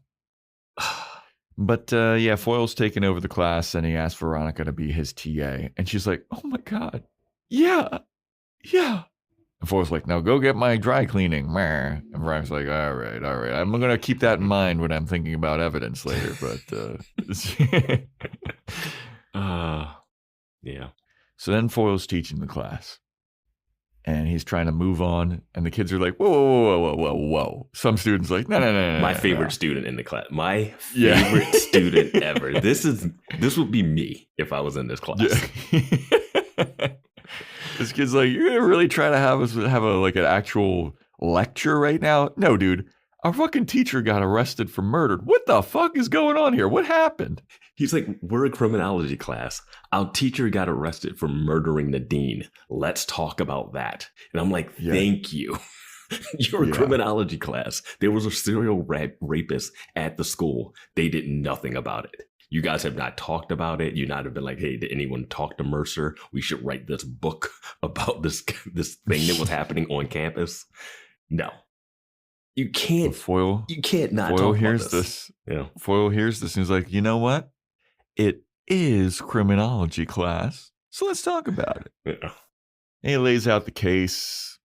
But yeah, Foyle's taking over the class and he asked Veronica to be his TA. And she's like, oh my God. Yeah. And Foyle's like, now go get my dry cleaning. And Veronica's like, all right. I'm going to keep that in mind when I'm thinking about evidence later. But yeah. So then Foyle's teaching the class. And he's trying to move on. And the kids are like, whoa. Some students like, no. My favorite student in the class. My favorite student ever. This would be me if I was in this class. Yeah. This kid's like, you're going to really try to have us have an actual lecture right now? No, dude. Our fucking teacher got arrested for murder. What the fuck is going on here? What happened? He's like, we're a criminology class. Our teacher got arrested for murdering the dean. Let's talk about that. And I'm like, thank you. You're a criminology class. There was a serial rapist at the school. They did nothing about it. You guys have not talked about it. You not have been like, hey, did anyone talk to Mercer? We should write this book about this thing that was happening on campus. No. You can't. Foyle not Foyle talk hears about this. Yeah. Foyle hears this and he's like, you know what? It is criminology class. So let's talk about it. Yeah. And he lays out the case.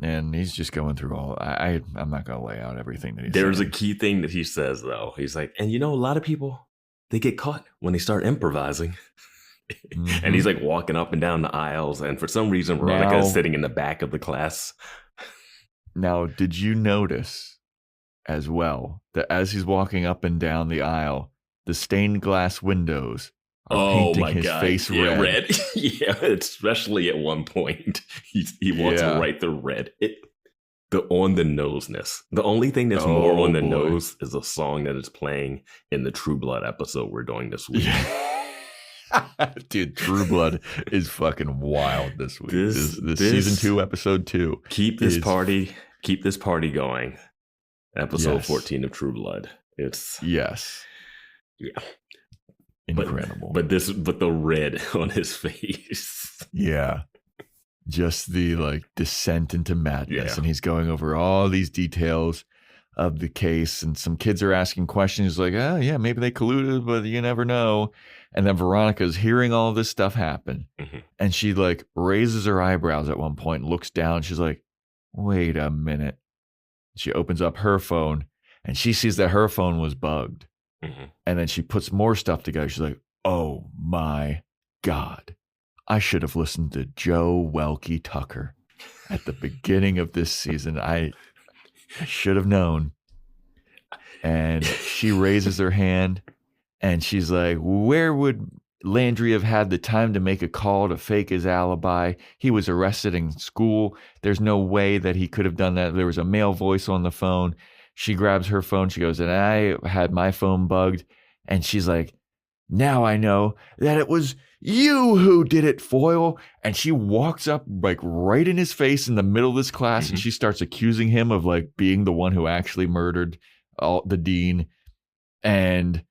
And he's just going through all. I'm not going to lay out everything that he's saying. There's a key thing that he says, though. He's like, and a lot of people, they get caught when they start improvising. Mm-hmm. And he's like walking up and down the aisles. And for some reason, Veronica is sitting in the back of the class. Now, did you notice as well that as he's walking up and down the aisle, the stained glass windows are painting his face red? Yeah, especially at one point. He wants to write the red. The on the noseness. The only thing that's more on the nose is a song that is playing in the True Blood episode we're doing this week. Dude, True Blood is fucking wild this week. This season 2, episode 2. Keep this party going. Episode 14 of True Blood. It's yeah. Incredible. But the red on his face. Yeah. Just the descent into madness. And he's going over all these details of the case. And some kids are asking questions like, oh, yeah, maybe they colluded, but you never know. And then Veronica's hearing all this stuff happen. Mm-hmm. And she raises her eyebrows at one point, looks down. She's like, wait a minute. She opens up her phone and she sees that her phone was bugged. Mm-hmm. And then she puts more stuff together. She's like, oh my God. I should have listened to Joe Welke Tucker at the beginning of this season. I should have known. And she raises her hand and she's like, where would Landry have had the time to make a call to fake his alibi? He was arrested in school. There's no way that he could have done that. There was a male voice on the phone. She grabs her phone. She goes, and I had my phone bugged. And she's like, now I know that it was you who did it, Foyle. And she walks up right in his face in the middle of this class. Mm-hmm. And she starts accusing him of being the one who actually murdered the dean. And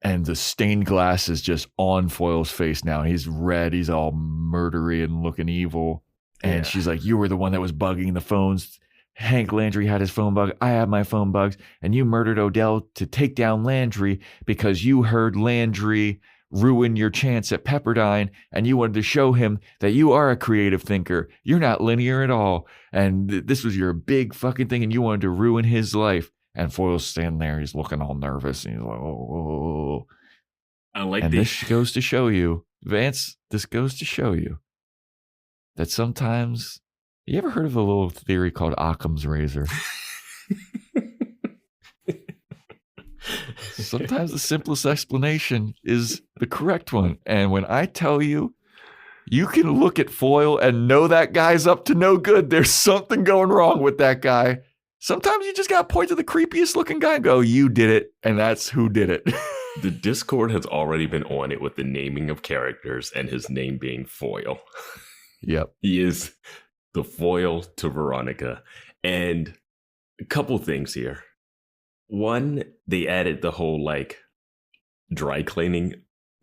the stained glass is just on Foyle's face now. He's red. He's all murdery and looking evil. And she's like, you were the one that was bugging the phones. Hank Landry had his phone bug. I had my phone bugs. And you murdered Odell to take down Landry because you heard Landry ruin your chance at Pepperdine. And you wanted to show him that you are a creative thinker. You're not linear at all. And this was your big fucking thing. And you wanted to ruin his life. And Foyle's standing there. He's looking all nervous. And he's like, oh. I like and this goes to show you, Vance, this goes to show you that sometimes, you ever heard of a little theory called Occam's razor? Sometimes the simplest explanation is the correct one. And when I tell you, you can look at Foyle and know that guy's up to no good. There's something going wrong with that guy. Sometimes you just got to point to the creepiest looking guy and go, you did it. And that's who did it. The Discord has already been on it with the naming of characters and his name being Foyle. Yep. He is the foil to Veronica. And a couple things here. One, they added the whole like dry cleaning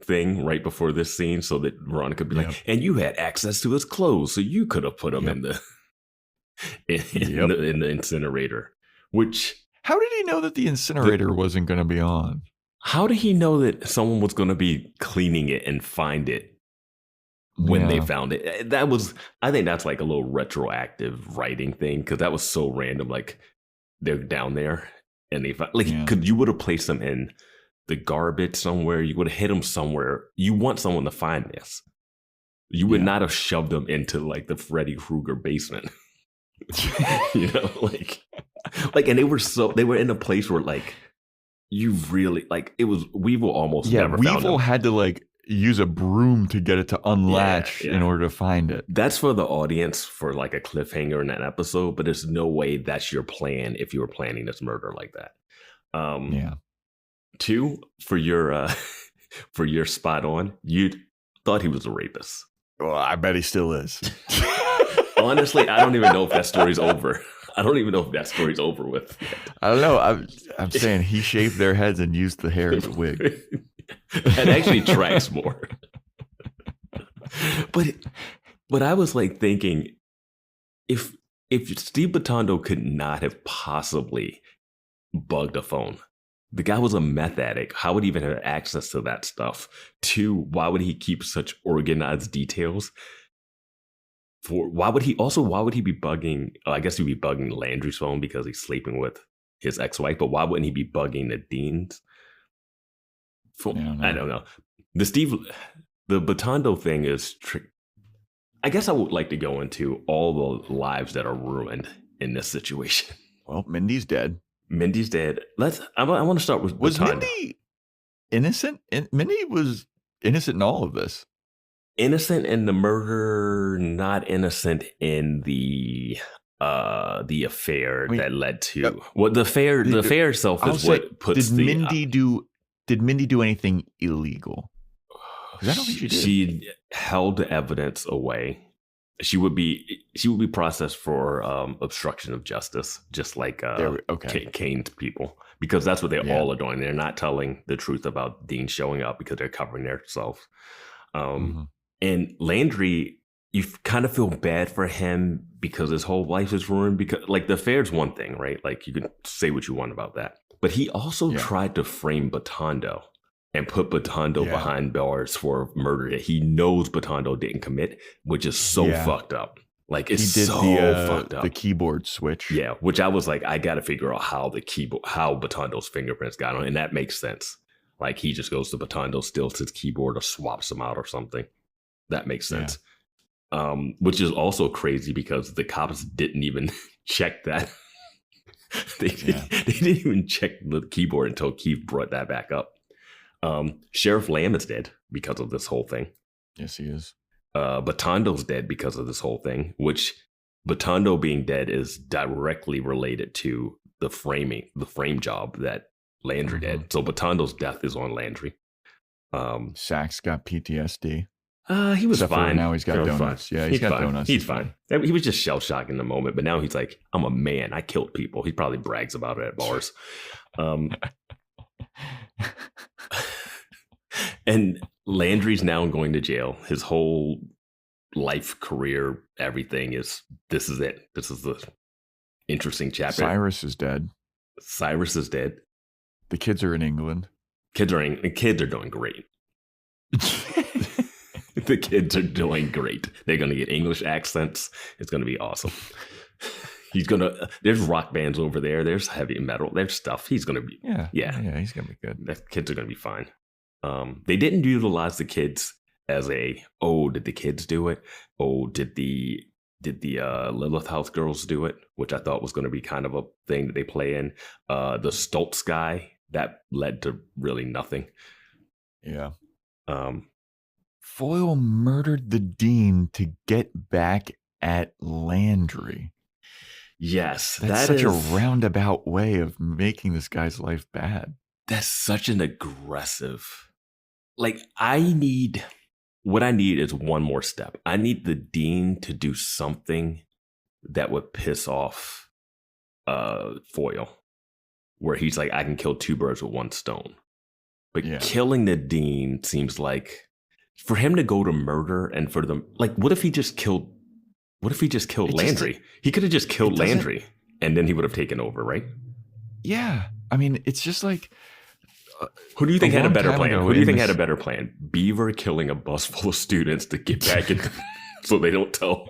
thing right before this scene so that Veronica would be like, and you had access to his clothes, so you could have put them in the in the incinerator. Which, how did he know that the incinerator wasn't going to be on? How did he know that someone was going to be cleaning it and find it when they found it? That was, I think that's like a little retroactive writing thing, because that was so random. Like, they're down there and they found, like, you would have placed them in the garbage somewhere. You would have hit them somewhere. You want someone to find this. You would not have shoved them into like the Freddy Krueger basement. You know, like, and they were in a place where like, you really, like, it was, Weevil almost never found Weevil had to like use a broom to get it to unlatch in order to find it. That's for the audience for like a cliffhanger in that episode, but there's no way that's your plan if you were planning this murder like that. Two, for your spot on, you thought he was a rapist. Well, I bet he still is. Honestly, I don't even know if that story's over. I don't even know if that story's over with. I don't know. I'm saying he shaved their heads and used the hair as a wig. That actually tracks more. But I was like thinking, if Steve Batondo could not have possibly bugged a phone, the guy was a meth addict. How would he even have access to that stuff? Two, why would he keep such organized details? Why would he be bugging? I guess he'd be bugging Landry's phone because he's sleeping with his ex-wife. But why wouldn't he be bugging the Dean's? I don't know. The Batondo thing is I guess I would like to go into all the lives that are ruined in this situation. Well, Mindy's dead. Mindy's dead. I want to start with Was Batondo. Mindy innocent? Mindy was innocent in all of this. Innocent in the murder, not innocent in the affair that led to the affair. The affair itself is what puts Did Mindy do anything illegal? Because I don't think she did. She held the evidence away. She would be processed for obstruction of justice, just like caned people, because that's what they all are doing. They're not telling the truth about Dean showing up because they're covering themselves. And Landry, you kind of feel bad for him because his whole life is ruined. Because like the affair's one thing, right? Like you can say what you want about that, but he also tried to frame Batondo and put Batondo behind bars for murder that he knows Batondo didn't commit, which is so fucked up. Like it's fucked up. The keyboard switch. Yeah, which I was like, I got to figure out how Batondo's fingerprints got on, and that makes sense. Like he just goes to Batondo, steals his keyboard, or swaps them out or something. That makes sense. Which is also crazy because the cops didn't even check that. They didn't even check the keyboard until Keith brought that back up. Sheriff Lamb is dead because of this whole thing. Yes, he is. Batondo's dead because of this whole thing, which Batondo being dead is directly related to the frame job that Landry did. So Batondo's death is on Landry. Sax got PTSD. He was fine. Now he's got donuts. Fine. Yeah, he's got fine. donuts. He's fine. He was just shell shocked in the moment, but now he's like, I'm a man. I killed people. He probably brags about it at bars. And Landry's now going to jail. His whole life, career, everything this is it. This is the interesting chapter. Cyrus is dead. The kids are in England. Kids are doing great. The kids are doing great. They're going to get English accents. It's going to be awesome. There's rock bands over there. There's heavy metal. There's stuff. He's going to be, he's going to be good. The kids are going to be fine. They didn't utilize the kids as did the kids do it? Oh, did the Lilith House girls do it? Which I thought was going to be kind of a thing that they play in. The Stoltz guy, that led to really nothing. Yeah. Foyle murdered the Dean to get back at Landry. Yes. That's such a roundabout way of making this guy's life bad. That's such an aggressive. Like, what I need is one more step. I need the Dean to do something that would piss off Foyle, where he's like, I can kill two birds with one stone. But killing the dean seems like, for him to go to murder and for them, like, what if he just killed Landry? He could have just killed Landry and then he would have taken over, right? Yeah. I mean, it's just like, who do you think had a better plan? Who do you think had a better plan? Beaver killing a bus full of students to get back in, so they don't tell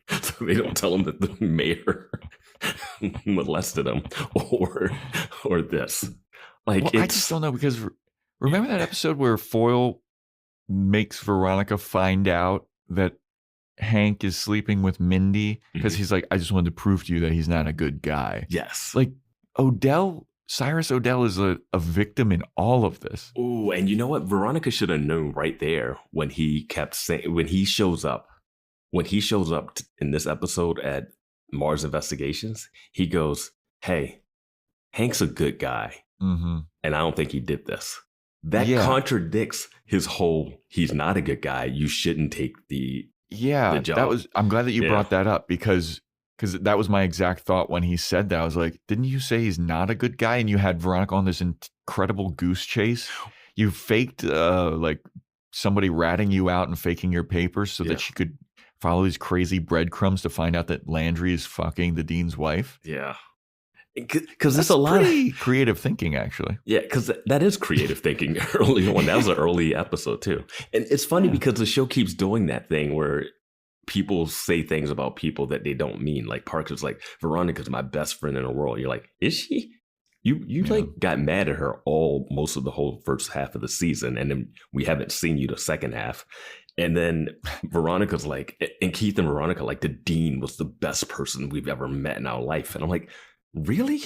them that the mayor molested him, or this. Like, I just don't know, because remember that episode where Foyle makes Veronica find out that Hank is sleeping with Mindy because he's like, I just wanted to prove to you that he's not a good guy. Yes. Like, Cyrus Odell is a victim in all of this. Oh, and you know what? Veronica should have known right there when he kept saying, when he shows up in this episode at Mars Investigations, he goes, hey, Hank's a good guy. And I don't think he did this. That contradicts his whole, he's not a good guy, you shouldn't take the job. I'm glad that you brought that up, because that was my exact thought when he said that. I was like, didn't you say he's not a good guy? And you had Veronica on this incredible goose chase. You faked like somebody ratting you out and faking your papers so that she could follow these crazy breadcrumbs to find out that Landry is fucking the dean's wife. Yeah. Because there's a lot of creative thinking, actually. Yeah, because that is creative thinking early on. That was an early episode, too. And it's funny because the show keeps doing that thing where people say things about people that they don't mean. Like Parker's like, Veronica's my best friend in the world. You're like, is she? You like got mad at her most of the whole first half of the season, and then we haven't seen you the second half. And then Veronica's like, and Keith and Veronica, like, the dean was the best person we've ever met in our life. And I'm like, really?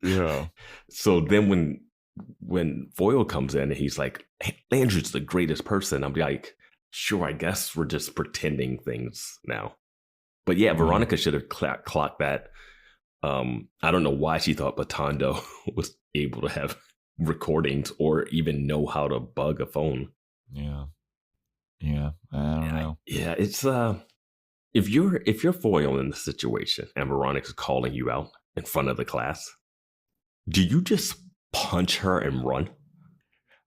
Yeah. So then when Foyle comes in and he's like, hey, Landry's the greatest person, I'm like, sure, I guess we're just pretending things now. But yeah, Veronica should have clocked that. I don't know why she thought Batondo was able to have recordings or even know how to bug a phone. Yeah. I don't know. Yeah, it's if you're Foyle in the situation and Veronica's calling you out in front of the class, do you just punch her and run?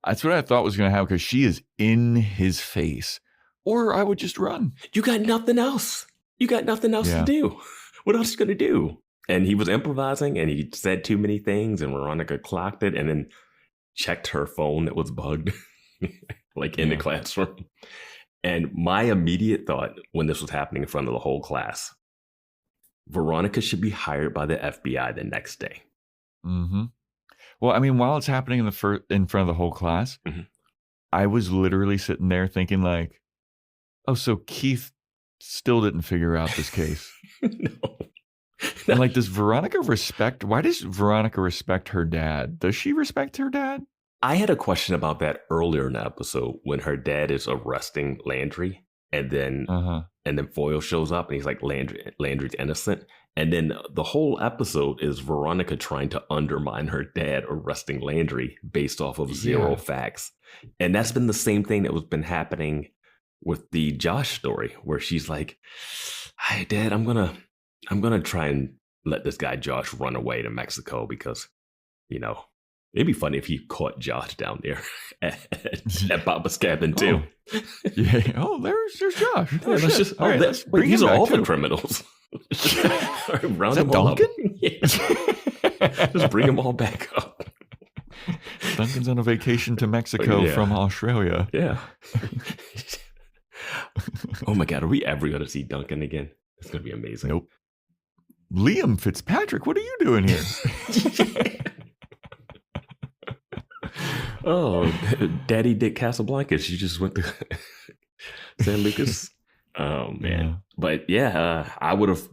That's what I thought was going to happen, because she is in his face. Or I would just run. You got nothing else. To do. What else are you going to do? And he was improvising and he said too many things and Veronica clocked it and then checked her phone that was bugged like in the classroom. And my immediate thought when this was happening in front of the whole class, Veronica should be hired by the FBI the next day. Well, I mean, while it's happening in front of the whole class, I was literally sitting there thinking like, oh, so Keith still didn't figure out this case. No. And like, why does Veronica respect her dad? Does she respect her dad? I had a question about that earlier in the episode when her dad is arresting Landry and then Foyle shows up and he's like, Landry's innocent. And then the whole episode is Veronica trying to undermine her dad arresting Landry based off of zero facts. And that's been the same thing that was been happening with the Josh story, where she's like, hey, Dad, I'm gonna try and let this guy Josh run away to Mexico because, you know, it'd be funny if he caught Josh down there at Papa's cabin too. Yeah. Oh, there's Josh. These are all the criminals. Round them all up. Yeah. Just bring them all back up. Duncan's on a vacation to Mexico from Australia. Yeah. Oh my God, are we ever going to see Duncan again? It's going to be amazing. Nope. Liam Fitzpatrick, what are you doing here? Oh, Daddy Dick Casablancas. You just went to San Lucas. Oh, man. Yeah. But yeah, I would have,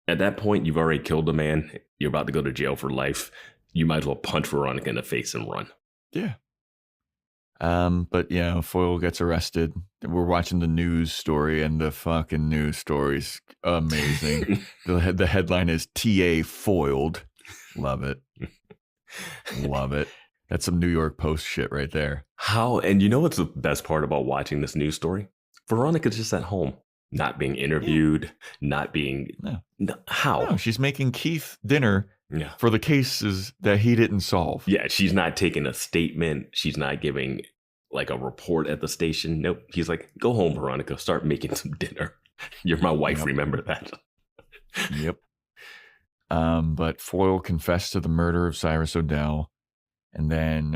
at that point, you've already killed a man. You're about to go to jail for life. You might as well punch Veronica in the face and run. Yeah. But yeah, Foyle gets arrested. We're watching the news story, and the fucking news story's amazing. The headline is TA foiled. Love it. Love it. That's some New York Post shit right there. And you know what's the best part about watching this news story? Veronica's just at home. Not being interviewed, not being... How? No, she's making Keith dinner for the cases that he didn't solve. Yeah, she's not taking a statement. She's not giving like a report at the station. Nope. He's like, go home, Veronica. Start making some dinner. You're my wife. Remember that. Yep. But Foyle confessed to the murder of Cyrus O'Dell. And then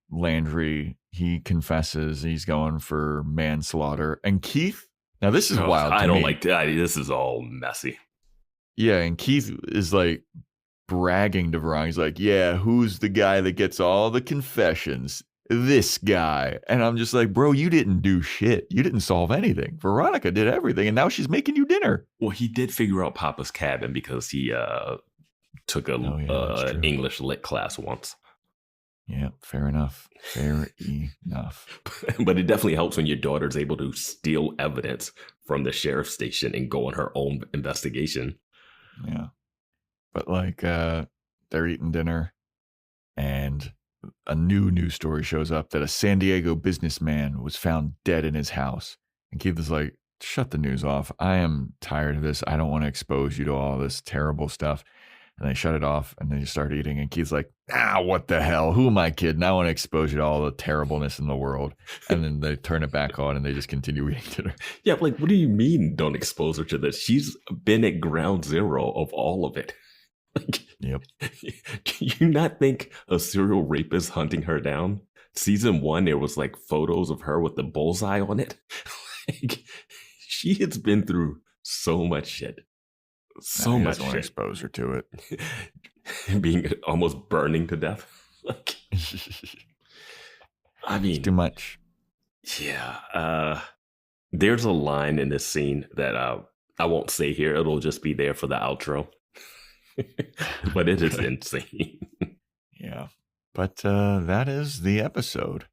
Landry, he confesses he's going for manslaughter. And Keith, now this is wild to I don't me. like that. This is all messy. Yeah, and Keith is like bragging to Veronica. He's like, yeah, who's the guy that gets all the confessions? This guy. And I'm just like, bro, you didn't do shit. You didn't solve anything. Veronica did everything, and now she's making you dinner. Well, he did figure out Papa's cabin because he took a English lit class once. Yeah, fair enough. Fair enough. But it definitely helps when your daughter's able to steal evidence from the sheriff's station and go on her own investigation. Yeah. But like they're eating dinner, and a new news story shows up that a San Diego businessman was found dead in his house. And Keith is like, shut the news off. I am tired of this. I don't want to expose you to all this terrible stuff. And they shut it off, and then you start eating. And Keith's like, what the hell? Who am I kidding? I want to expose you to all the terribleness in the world. And then they turn it back on, and they just continue eating dinner. Yeah, like, what do you mean don't expose her to this? She's been at ground zero of all of it. Like, yep. Do you not think a serial rapist hunting her down? Season 1, there was like photos of her with the bullseye on it. Like, she has been through so much shit. So much shit. Expose her to it. Being almost burning to death. Like, I mean, it's too much. Yeah. There's a line in this scene that I won't say here. It'll just be there for the outro. But it is insane. Yeah. But that is the episode.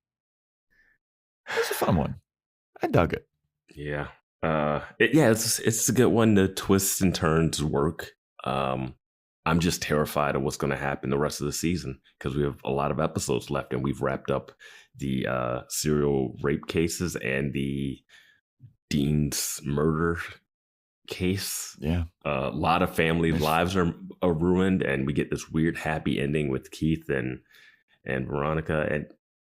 It's a fun one. I dug it. Yeah. It's a good one. The twists and turns work. I'm just terrified of what's going to happen the rest of the season because we have a lot of episodes left, and we've wrapped up the serial rape cases and the Dean's murder case. Yeah. A lot of family lives are ruined, and we get this weird happy ending with Keith and Veronica. And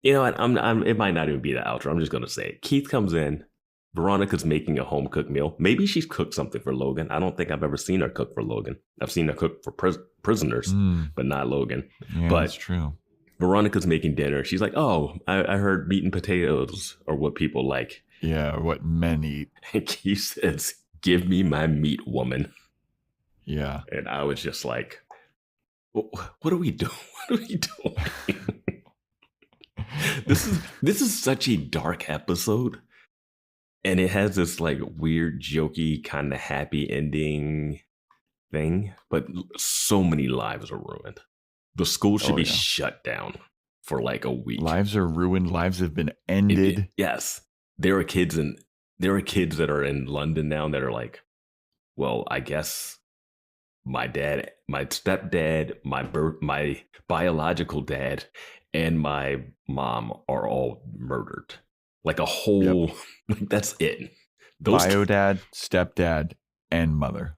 you know what? It might not even be the outro. I'm just going to say it. Keith comes in. Veronica's making a home cooked meal. Maybe she's cooked something for Logan. I don't think I've ever seen her cook for Logan. I've seen her cook for prisoners, but not Logan. Yeah, but that's true. Veronica's making dinner. She's like, oh, I heard meat and potatoes are what people like. Yeah, what men eat. And Keith says, give me my meat, woman. Yeah. And I was just like, what are we doing? What are we doing? This is such a dark episode. And it has this like weird, jokey, kind of happy ending thing. But so many lives are ruined. The school should be shut down for like a week. Lives are ruined. Lives have been ended. Yes. There are kids that are in London now that are like, well, I guess my dad, my stepdad, my biological dad, and my mom are all murdered. Like a whole, like that's it. Bio dad, stepdad, and mother.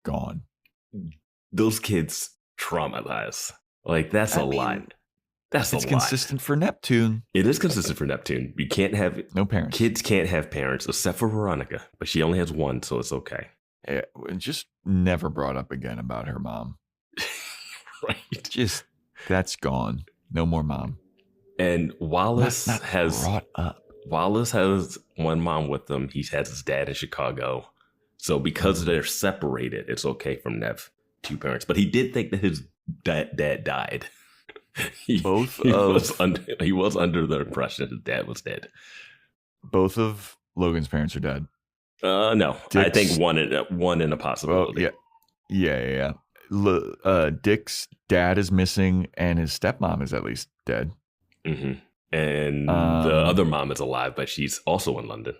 Gone. Those kids traumatized. Like that's a lot. It's consistent for Neptune. It is consistent for Neptune. You can't have no parents. Kids can't have parents except for Veronica, but she only has one, so it's okay. Yeah, just never brought up again about her mom. Right. Just that's gone. No more mom. And Wallace has brought up. Wallace has one mom with him. He has his dad in Chicago. So because they're separated, it's okay from Nev, 2 parents. But he did think that his dad died. He was under the impression his dad was dead. Both of Logan's parents are dead. No, I think one in a possibility. Yeah. Dick's dad is missing, and his stepmom is at least dead. Mm-hmm. And the other mom is alive, but she's also in London,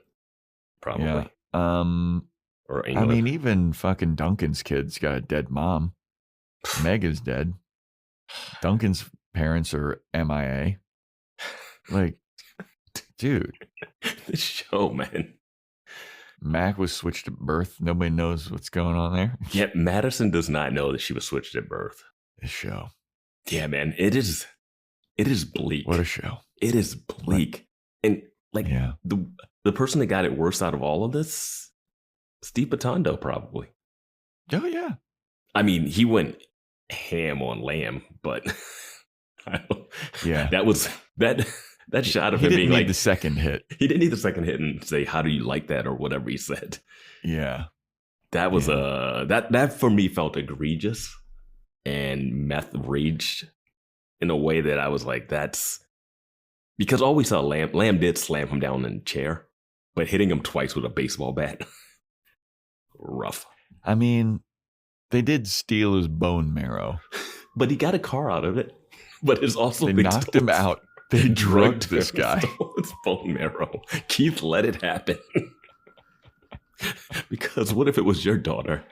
probably. Yeah. Or England. I mean, even fucking Duncan's kid's got a dead mom. Meg is dead. Duncan's parents are MIA. Like, Dude. This show, man. Mac was switched at birth. Nobody knows what's going on there. Yeah, Madison does not know that she was switched at birth. This show. Yeah, man. It is bleak. What a show. It is bleak. And like Yeah. the person that got it worse out of all of this, Steve Batondo, probably. Oh, yeah. I mean, he went ham on lamb, but Yeah. that shot of He him didn't being need like the second hit. he didn't need the second hit and say, "How do you like that?" or whatever he said. Yeah. That was that for me felt egregious and meth raged in a way that I was like, that's because all we saw Lamb did slam him down in a chair, but hitting him twice with a baseball bat, rough. I mean, they did steal his bone marrow. But he got a car out of it. But it's also They knocked him out. They drugged this guy. It's bone marrow. Keith, let it happen. Because what if it was your daughter?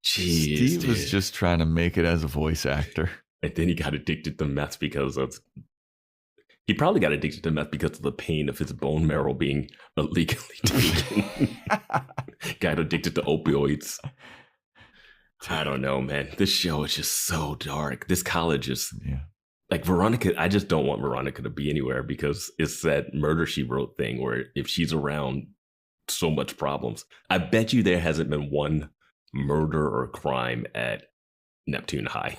Jeez, Steve was just trying to make it as a voice actor. And then he got addicted to meth because of... He probably got addicted to meth because of the pain of his bone marrow being illegally taken. Got addicted to opioids. I don't know, man. This show is just so dark. This college is... Yeah. Like Veronica, I just don't want Veronica to be anywhere because it's that Murder, She Wrote thing where if she's around, so much problems. I bet you there hasn't been one murder or crime at Neptune High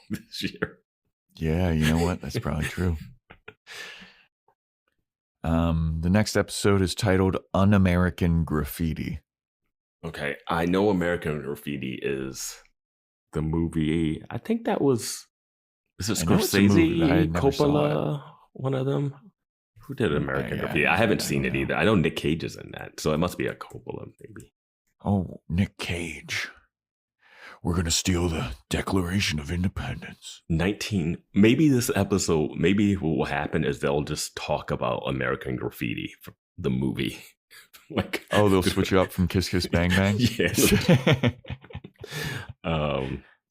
this year. Yeah, you know what? That's probably true. The next episode is titled Un-American Graffiti. Okay, I know American Graffiti is the movie. I think that was... Is it Scorsese, Coppola, one of them? Who did American Graffiti? I haven't seen it either. I know Nick Cage is in that, so it must be a Coppola, maybe. Oh, Nick Cage. We're going to steal the Declaration of Independence. Maybe this episode, maybe what will happen is they'll just talk about American Graffiti, for the movie. Like, oh, they'll switch it up from Kiss Kiss Bang Bang? Yes.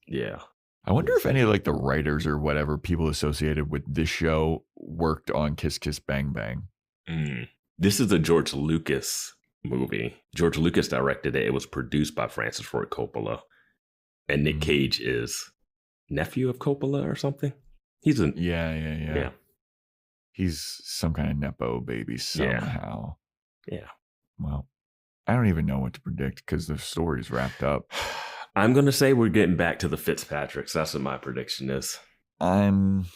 Yeah. I wonder if any of like the writers or whatever people associated with this show worked on Kiss Kiss Bang Bang. This is a George Lucas movie. George Lucas directed it. It was produced by Francis Ford Coppola. And Nick Cage is nephew of Coppola or something. He's a... Yeah. He's some kind of Nepo baby somehow. Yeah. Well, I don't even know what to predict because the story's wrapped up. I'm going to say we're getting back to the Fitzpatricks. That's what my prediction is. I'm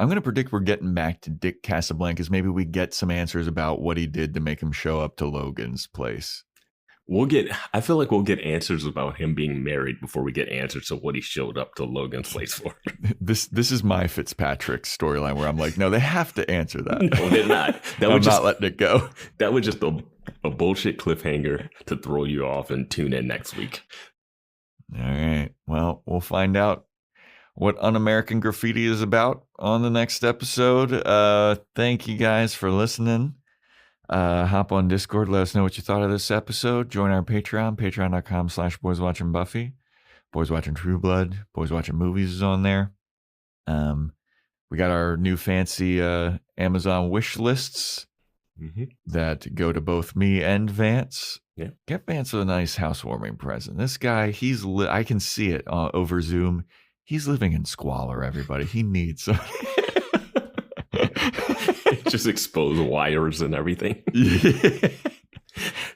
going to predict we're getting back to Dick Casablancas. Maybe we get some answers about what he did to make him show up to Logan's place. I feel like we'll get answers about him being married before we get answers to what he showed up to Logan's place for. This is my Fitzpatrick storyline where I'm like, no, they have to answer that. No, they're not. I'm not letting it go. That was just a bullshit cliffhanger to throw you off and tune in next week. All right. Well, we'll find out what Un-American Graffiti is about on the next episode. Thank you guys for listening. Hop on Discord. Let us know what you thought of this episode. Join our Patreon, patreon.com/boyswatchingbuffy. Boys Watching True Blood. Boys Watching Movies is on there. We got our new fancy Amazon wish lists that go to both me and Vance. Yeah. Get Vance a nice housewarming present. This guy, I can see it over Zoom. He's living in squalor, everybody. He needs some. Just expose wires and everything. Yeah.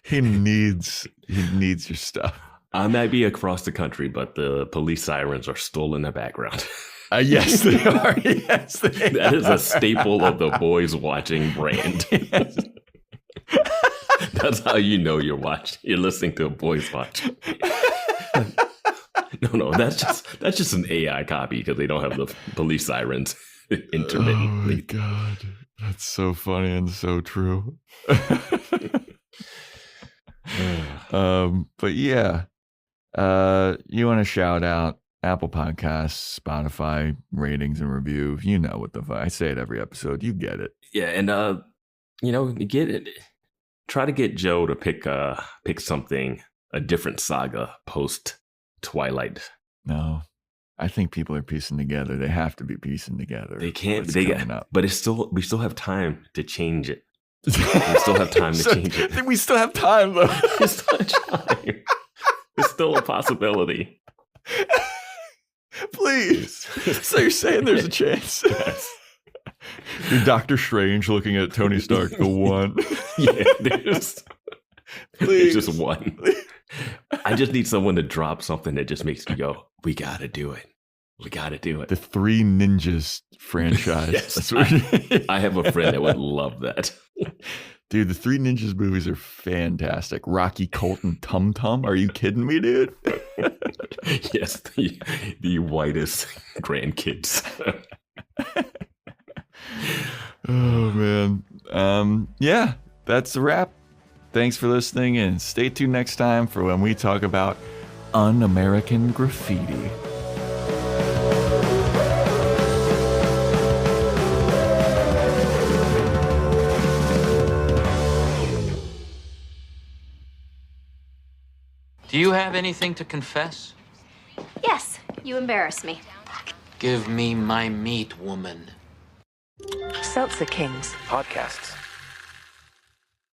He needs your stuff. I might be across the country, but the police sirens are still in the background. Yes, they are. Yes, that is a staple of the Boys Watching brand. Yes. That's how you know you're listening to a Boys Watch. No, that's just an AI copy because they don't have the police sirens intermittently. Oh my God, that's so funny and so true. But yeah, you want to shout out Apple Podcasts, Spotify ratings and review. You know what I say it every episode. You get it. Yeah, and get it. Try to get Joe to pick something, a different saga post Twilight. No, I think people are piecing together. They have to be piecing together. They can't. But we still have time to change it. We still have time to change it. I think we still have time, though. We still have time. It's still a possibility. Please. So you're saying there's a chance? Yes. You're Doctor Strange looking at Tony Stark, the one. Yeah, there's Please. just one. I just need someone to drop something that just makes me go, we got to do it. We got to do it. The Three Ninjas franchise. Yes, That's what I have a friend that would love that. Dude, the Three Ninjas movies are fantastic. Rocky, Colt, and Tum Tum. Are you kidding me, dude? Yes, the whitest grandkids. Oh, man. Yeah, that's the wrap. Thanks for listening, and stay tuned next time for when we talk about Un-American Graffiti. Do you have anything to confess? Yes, you embarrass me. Give me my meat, woman. Seltzer Kings. Podcasts.